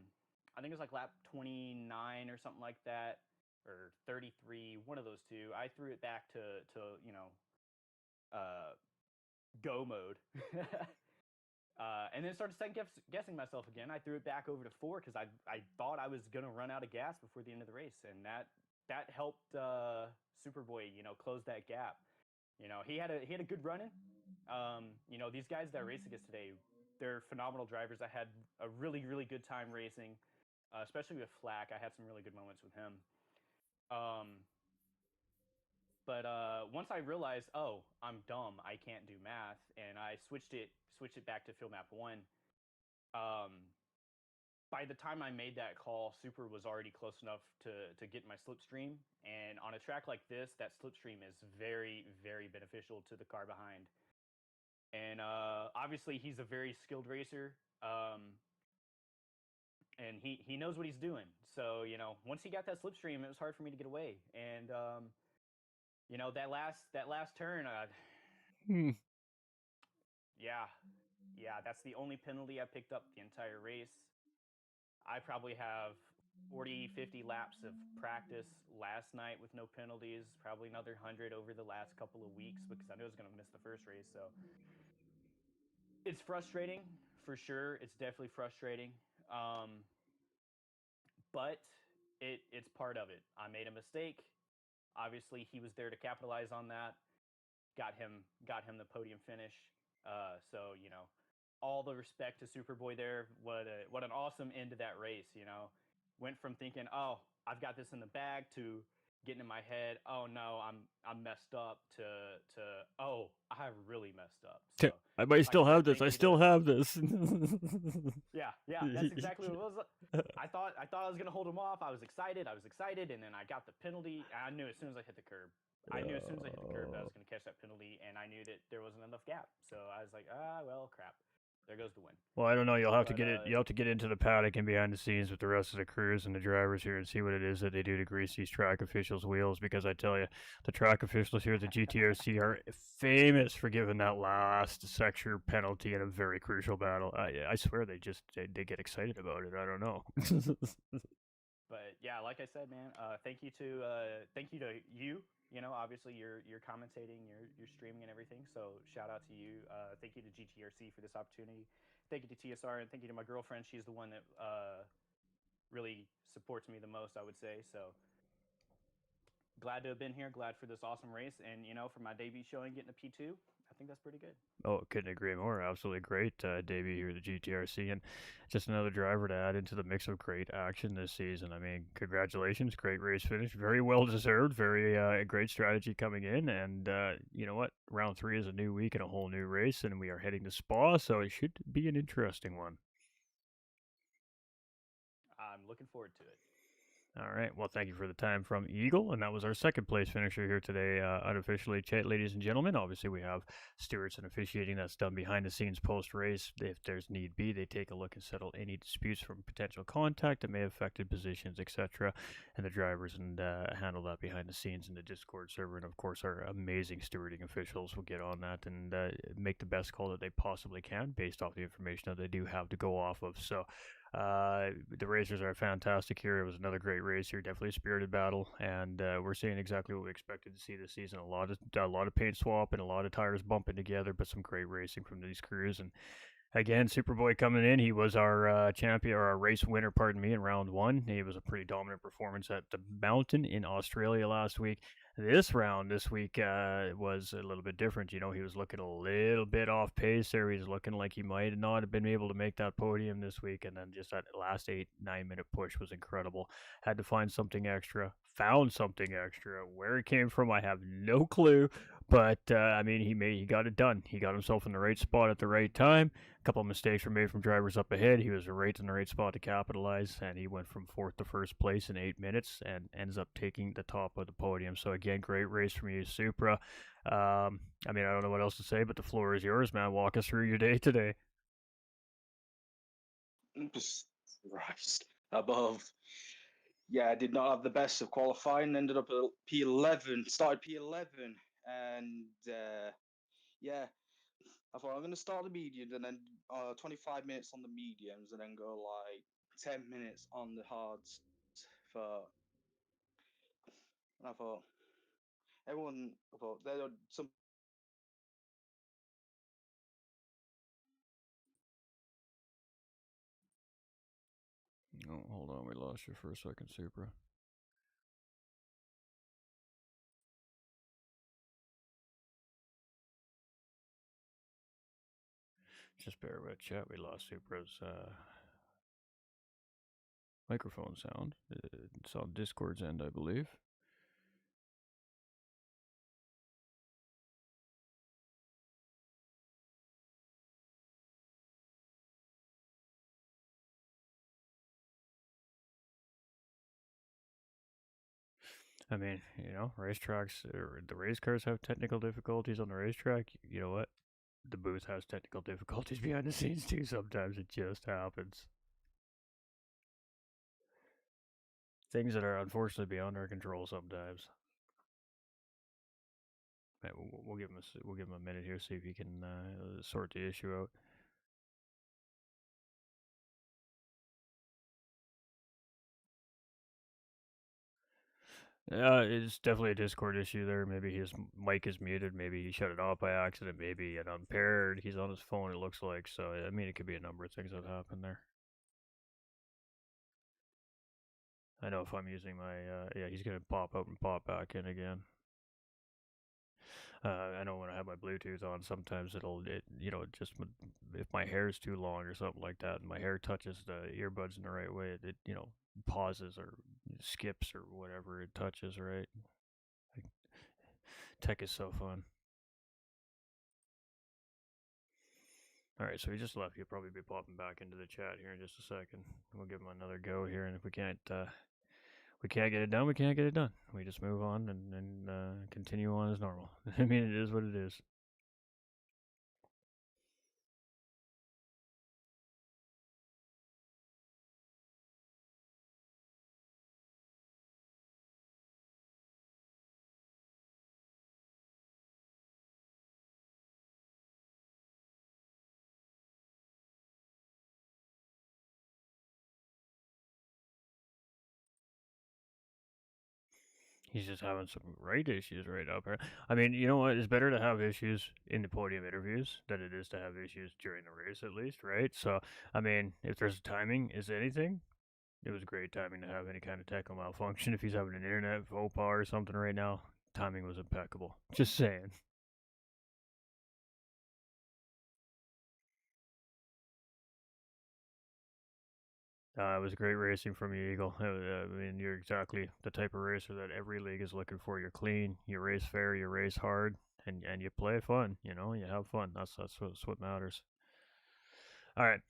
think it was like lap 29 or something like that, or 33, one of those two. I threw it back to go mode. And then started second guessing myself again. I threw it back over to 4 because I thought I was gonna run out of gas before the end of the race, and that helped Superboy close that gap. He had a good run in. These guys that race against today, they're phenomenal drivers. I had a really good time racing, especially with Flack. I had some really good moments with him. But once I realized, oh, I'm dumb, I can't do math, and I switched it back to field map 1. By the time I made that call, Super was already close enough to get my slipstream, and on a track like this, that slipstream is very beneficial to the car behind. And obviously, he's a very skilled racer, and he knows what he's doing. So once he got that slipstream, it was hard for me to get away, and that last turn, yeah, that's the only penalty I picked up the entire race. I probably have 40-50 laps of practice last night with no penalties, probably another 100 over the last couple of weeks because I knew I was going to miss the first race. So it's frustrating for sure. It's definitely frustrating. But it's part of it. I made a mistake. Obviously, he was there to capitalize on that. Got him the podium finish. So all the respect to Superboy there. What an awesome end to that race. Went from thinking, oh, I've got this in the bag, to getting in my head, oh no, I'm messed up, to oh, I really messed up. So I might still have this. I still have this. Yeah, that's exactly what it was. I thought I was gonna hold him off. I was excited, and then I got the penalty. And I knew as soon as I hit the curb, that I was gonna catch that penalty, and I knew that there wasn't enough gap. So I was like, well, crap. There goes the win. Well, I don't know. You'll have to get into the paddock and behind the scenes with the rest of the crews and the drivers here and see what it is that they do to grease these track officials' wheels. Because I tell you, the track officials here at the GTRC are famous for giving that last sector penalty in a very crucial battle. I swear they get excited about it. I don't know. But yeah, like I said, man, thank you to you. Obviously you're commentating, you're streaming and everything. So shout out to you. Thank you to GTRC for this opportunity. Thank you to TSR, and thank you to my girlfriend. She's the one that really supports me the most, I would say. So glad to have been here. Glad for this awesome race, and for my debut showing, getting a P2. I think that's pretty good. Oh, couldn't agree more. Absolutely great debut here at the GTRC, and just another driver to add into the mix of great action this season. I mean, congratulations, great race finish, very well deserved, very great strategy coming in, and you know what? Round 3 is a new week and a whole new race, and we are heading to Spa, so it should be an interesting one. I'm looking forward to it. All right. Well, thank you for the time from Eagle, and that was our second place finisher here today, unofficially. Ladies and gentlemen, obviously we have stewards and officiating that's done behind the scenes post race. If there's need be, they take a look and settle any disputes from potential contact that may have affected positions, etc. And the drivers and handle that behind the scenes in the Discord server. And of course, our amazing stewarding officials will get on that and make the best call that they possibly can based off the information that they do have to go off of. So. The racers are fantastic here. It was another great race here, definitely a spirited battle, and we're seeing exactly what we expected to see this season. A lot of paint swap and a lot of tires bumping together, but some great racing from these crews. And again, Superboy coming in. He was our champion or our race winner, pardon me, in round 1. He was a pretty dominant performance at the Mountain in Australia last week. This round, this week, was a little bit different. You know, he was looking a little bit off pace there. He was looking like he might not have been able to make that podium this week. And then just that last 8-9 minute push was incredible. Had to find something extra, found something extra. Where it came from, I have no clue. But I mean, he got it done. He got himself in the right spot at the right time. A couple of mistakes were made from drivers up ahead. He was right in the right spot to capitalize, and he went from 4th to 1st place in 8 minutes and ends up taking the top of the podium. So again, great race from you, Supra. I mean, I don't know what else to say, but the floor is yours, man. Walk us through your day today. Just Christ above. Yeah, I did not have the best of qualifying. Ended up at P11. Started P11, and yeah, I thought I'm gonna start the medium and then 25 minutes on the mediums, and then go like 10 minutes on the hards. For and I thought I thought there are some. Oh, hold on, we lost you for a second, Supra. Just bear with chat. We lost Supra's microphone sound. It's on Discord's end, I believe. I mean, you know, racetracks, the race cars have technical difficulties on the racetrack. You know what? The booth has technical difficulties behind the scenes too. Sometimes it just happens. Things that are unfortunately beyond our control sometimes. Right, we'll give him a minute here, see if he can sort the issue out. It's definitely a Discord issue there. Maybe his mic is muted. Maybe he shut it off by accident. Maybe it unpaired. He's on his phone, it looks like. So, I mean, it could be a number of things that happen there. I know if I'm using my, yeah, he's going to pop out and pop back in again. I know when I have my Bluetooth on, sometimes you know, just if my hair is too long or something like that, and my hair touches the earbuds in the right way, it you know, pauses or skips or whatever it touches, right? Like, tech is so fun. All right, so he just left. He'll probably be popping back into the chat here in just a second. We'll give him another go here, and if we can't get it done, we can't get it done. We just move on and continue on as normal. I mean, it is what it is. He's just having some right issues right up here. I mean, you know what? It's better to have issues in the podium interviews than it is to have issues during the race, at least, right? So, I mean, if there's timing is anything, it was great timing to have any kind of technical malfunction. If he's having an internet faux pas or something right now, timing was impeccable. Just saying. It was great racing from you, Eagle. I mean, you're exactly the type of racer that every league is looking for. You're clean, you race fair, you race hard, and you play fun. You know, you have fun. That's what matters. All right,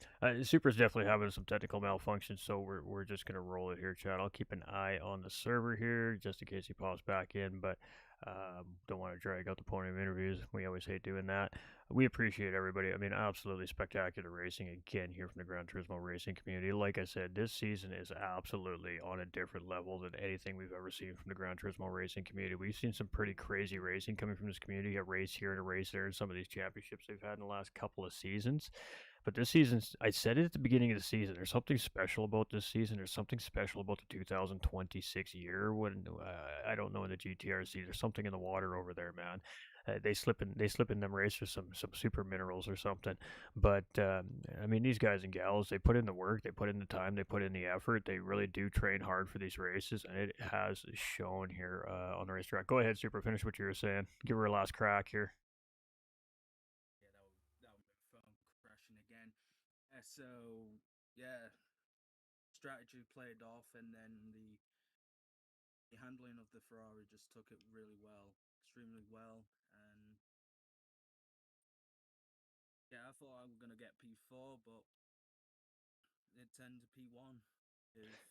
Super's definitely having some technical malfunctions, so we're just gonna roll it here, Chad. I'll keep an eye on the server here just in case he pops back in, but don't want to drag out the podium interviews. We always hate doing that. We appreciate everybody. I mean, absolutely spectacular racing again here from the Gran Turismo racing community. Like I said, this season is absolutely on a different level than anything we've ever seen from the Gran Turismo racing community. We've seen some pretty crazy racing coming from this community, a race here and a race there, and some of these championships they've had in the last couple of seasons. But this season, I said it at the beginning of the season. There's something special about this season. There's something special about the 2026 year. When I don't know in the GTRC, there's something in the water over there, man. They slip in them racers some super minerals or something. But I mean, these guys and gals, they put in the work, they put in the time, they put in the effort. They really do train hard for these races, and it has shown here on the racetrack. Go ahead, Super. Finish what you were saying. Give her a last crack here. Yeah, that would phone crashing again. So yeah, strategy played off, and then the handling of the Ferrari just took it really well, extremely well, and yeah, I thought I was gonna get P4, but it turned to P1 with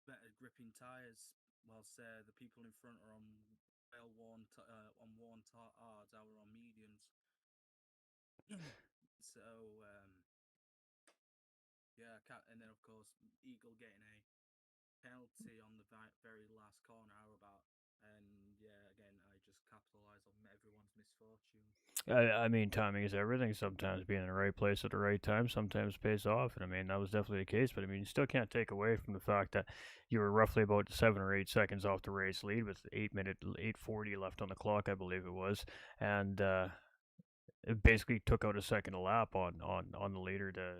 better gripping tires, whilst the people in front are on worn hards. I were on mediums. So yeah, and then of course Eagle getting a penalty on the very last corner. How about? And yeah, again, I just capitalize on everyone's misfortune. I mean, timing is everything. Sometimes being in the right place at the right time sometimes pays off, and I mean that was definitely the case. But I mean, you still can't take away from the fact that you were roughly about 7 or 8 seconds off the race lead with 8:40 left on the clock, I believe it was, and it basically took out a second a lap on the leader to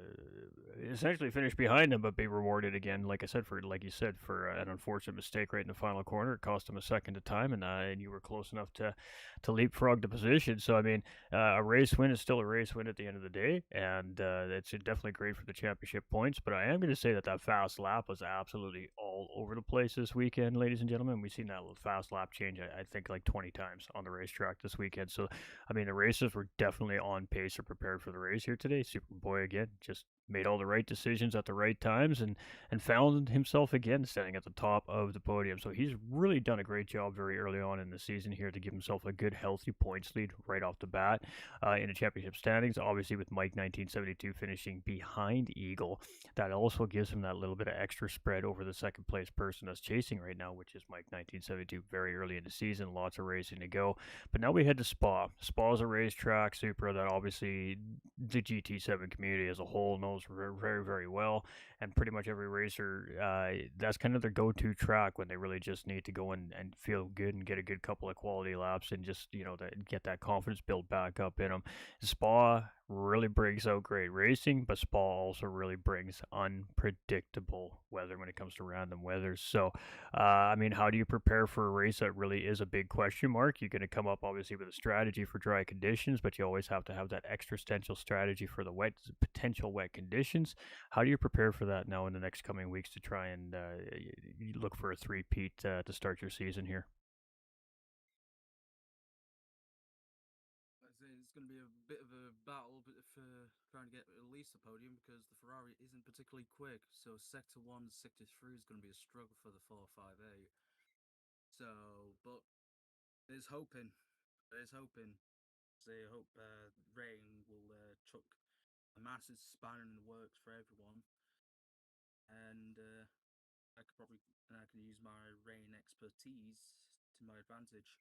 essentially finish behind him, but be rewarded again. Like I said, for like you said, for an unfortunate mistake right in the final corner, it cost him a second of time, and you were close enough to leapfrog the position. So I mean, a race win is still a race win at the end of the day, and it's definitely great for the championship points. But I am going to say that that fast lap was absolutely all over the place this weekend, ladies and gentlemen. We've seen that fast lap change, I think, like 20 times on the racetrack this weekend. So I mean, the races were definitely on pace or prepared for the race here today. Superboy again just made all the right decisions at the right times and found himself again standing at the top of the podium. So he's really done a great job very early on in the season here to give himself a good healthy points lead right off the bat in the championship standings. Obviously with Mike 1972 finishing behind Eagle, that also gives him that little bit of extra spread over the second place person that's chasing right now, which is Mike 1972 very early in the season. Lots of racing to go. But now we head to Spa. Spa is a racetrack, Super, that obviously the GT7 community as a whole knows very, very well. And pretty much every racer, that's kind of their go-to track when they really just need to go and feel good and get a good couple of quality laps and just, get that confidence built back up in them. Spa really brings out great racing, but Spa also really brings unpredictable weather when it comes to random weather. So, I mean, how do you prepare for a race that really is a big question mark? You're going to come up obviously with a strategy for dry conditions, but you always have to have that existential strategy for the potential wet conditions. How do you prepare for that now in the next coming weeks to try and look for a three-peat to start your season here? It's going to be a bit of a battle for trying to get at least a podium because the Ferrari isn't particularly quick. So sector 1 to sector 3 is going to be a struggle for the 458. So, but there's hoping. There's hoping. So I hope rain will chuck a massive spanner in the works for everyone, and I can use my rain expertise to my advantage.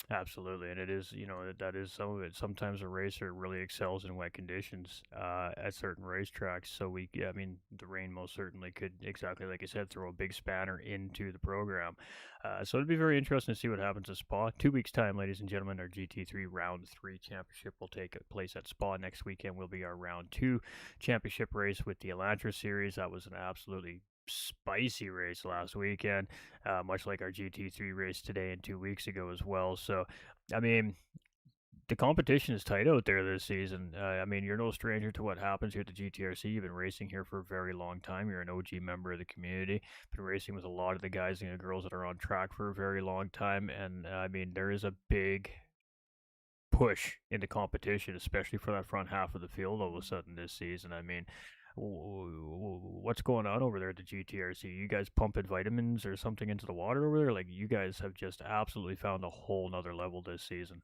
Absolutely, and it is, that is some of it. Sometimes a racer really excels in wet conditions at certain racetracks. So I mean, the rain most certainly could, exactly like you said, throw a big spanner into the program. So it'd be very interesting to see what happens at Spa. 2 weeks' time, ladies and gentlemen, our GT3 Round 3 Championship will take place at Spa. Next weekend will be our Round 2 Championship race with the Elantra Series. That was an absolutely spicy race last weekend, much like our GT3 race today and 2 weeks ago as well. So, I mean, the competition is tight out there this season. I mean, you're no stranger to what happens here at the GTRC. You've been racing here for a very long time. You're an OG member of the community. Been racing with a lot of the guys and the girls that are on track for a very long time. And I mean, there is a big push into competition, especially for that front half of the field all of a sudden this season. I mean, what's going on over there at the GTRC? You guys pumping vitamins or something into the water over there? Like, you guys have just absolutely found a whole nother level this season.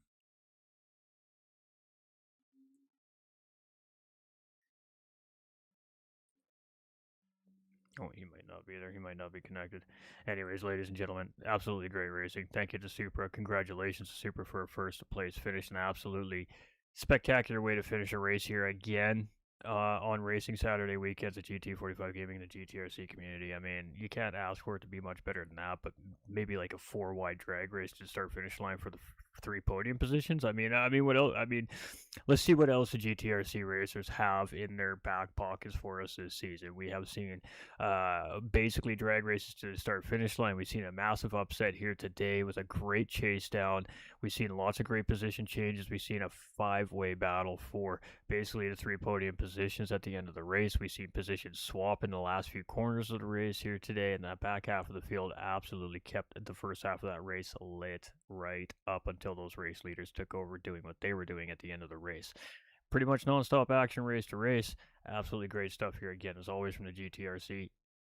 Oh, he might not be there. He might not be connected. Anyways, ladies and gentlemen, absolutely great racing. Thank you to Supra. Congratulations to Supra for a first place finish. An absolutely spectacular way to finish a race here again on Racing Saturday weekends at GT45 Gaming and the GTRC community. I mean, you can't ask for it to be much better than that, but maybe like a 4 wide drag race to start finish line for the 3 podium positions. I mean, what else? I mean, let's see what else the GTRC racers have in their back pockets for us this season. We have seen basically drag races to the start finish line. We've seen a massive upset here today with a great chase down. We've seen lots of great position changes. We've seen a 5-way battle for basically the 3 podium positions at the end of the race. We've seen positions swap in the last few corners of the race here today, and that back half of the field absolutely kept the first half of that race lit right up until those race leaders took over doing what they were doing at the end of the race. Pretty much non-stop action race to race. Absolutely great stuff here again, as always, from the GTRC.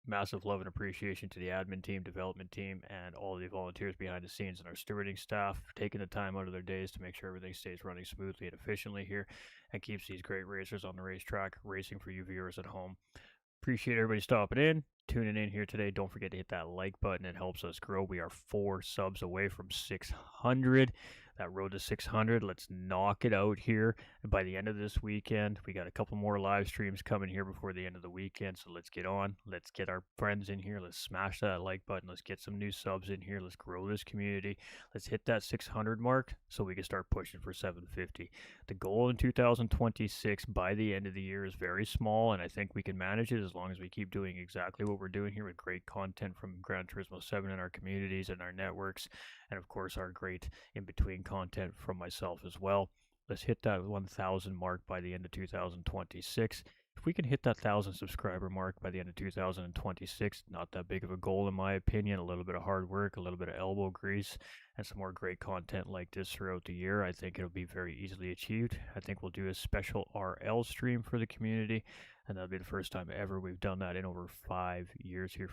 Massive love and appreciation to the admin team, development team, and all the volunteers behind the scenes and our stewarding staff for taking the time out of their days to make sure everything stays running smoothly and efficiently here and keeps these great racers on the racetrack racing for you viewers at home. Appreciate everybody stopping in, tuning in here today. Don't forget to hit that like button. It helps us grow. We are 4 subs away from 600. That road to 600, let's knock it out here by the end of this weekend. We got a couple more live streams coming here before the end of the weekend, so let's get on. Let's get our friends in here. Let's smash that like button. Let's get some new subs in here. Let's grow this community. Let's hit that 600 mark so we can start pushing for 750. The goal in 2026 by the end of the year is very small, and I think we can manage it as long as we keep doing exactly what we're doing here with great content from Gran Turismo 7 in our communities and our networks, and of course our great in-between content from myself as well. Let's hit that 1,000 mark by the end of 2026. If we can hit that 1,000 subscriber mark by the end of 2026, not that big of a goal in my opinion. A little bit of hard work, a little bit of elbow grease, and some more great content like this throughout the year. I think it'll be very easily achieved. I think we'll do a special RL stream for the community, and that'll be the first time ever we've done that in over 5 years here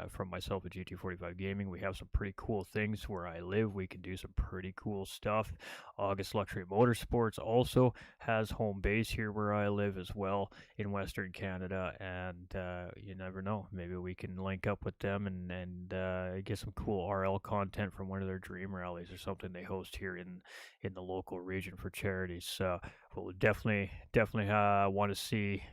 from myself at GT45 Gaming. We have some pretty cool things where I live. We can do some pretty cool stuff. August Luxury Motorsports also has home base here where I live as well in Western Canada, and you never know. Maybe we can link up with them and get some cool RL content from one of their dream rallies or something they host here in the local region for charities. So we'll definitely want to see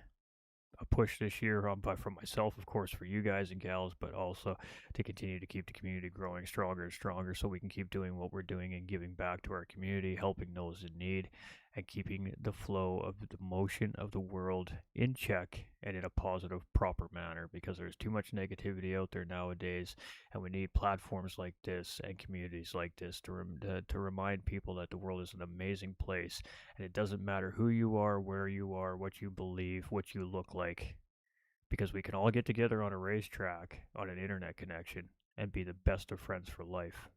a push this year from myself, of course, for you guys and gals, but also to continue to keep the community growing stronger and stronger so we can keep doing what we're doing and giving back to our community, helping those in need, and keeping the flow of the motion of the world in check and in a positive, proper manner, because there's too much negativity out there nowadays, and we need platforms like this and communities like this to remind people that the world is an amazing place, and it doesn't matter who you are, where you are, what you believe, what you look like, because we can all get together on a racetrack on an internet connection and be the best of friends for life,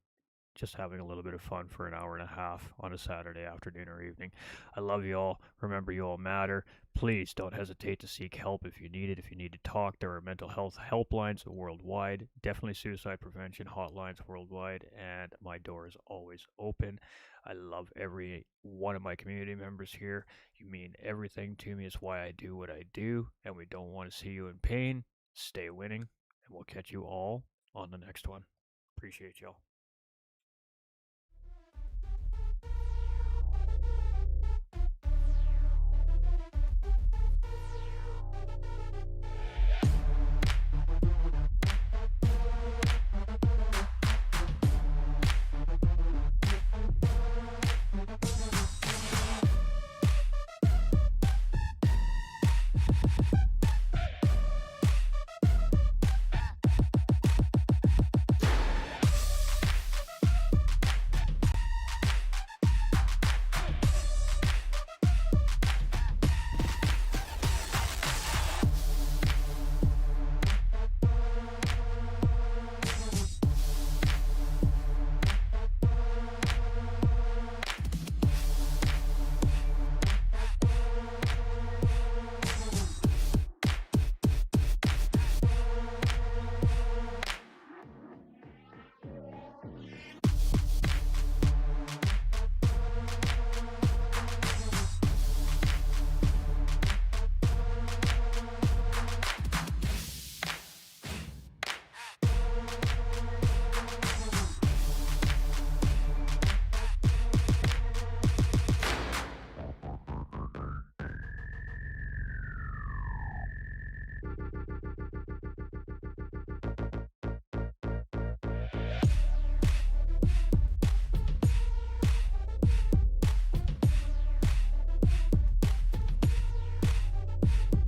just having a little bit of fun for an hour and a half on a Saturday afternoon or evening. I love you all. Remember, you all matter. Please don't hesitate to seek help if you need it. If you need to talk, there are mental health helplines worldwide, definitely suicide prevention hotlines worldwide, and my door is always open. I love every one of my community members here. You mean everything to me. It's why I do what I do, and we don't want to see you in pain. Stay winning, and we'll catch you all on the next one. Appreciate y'all.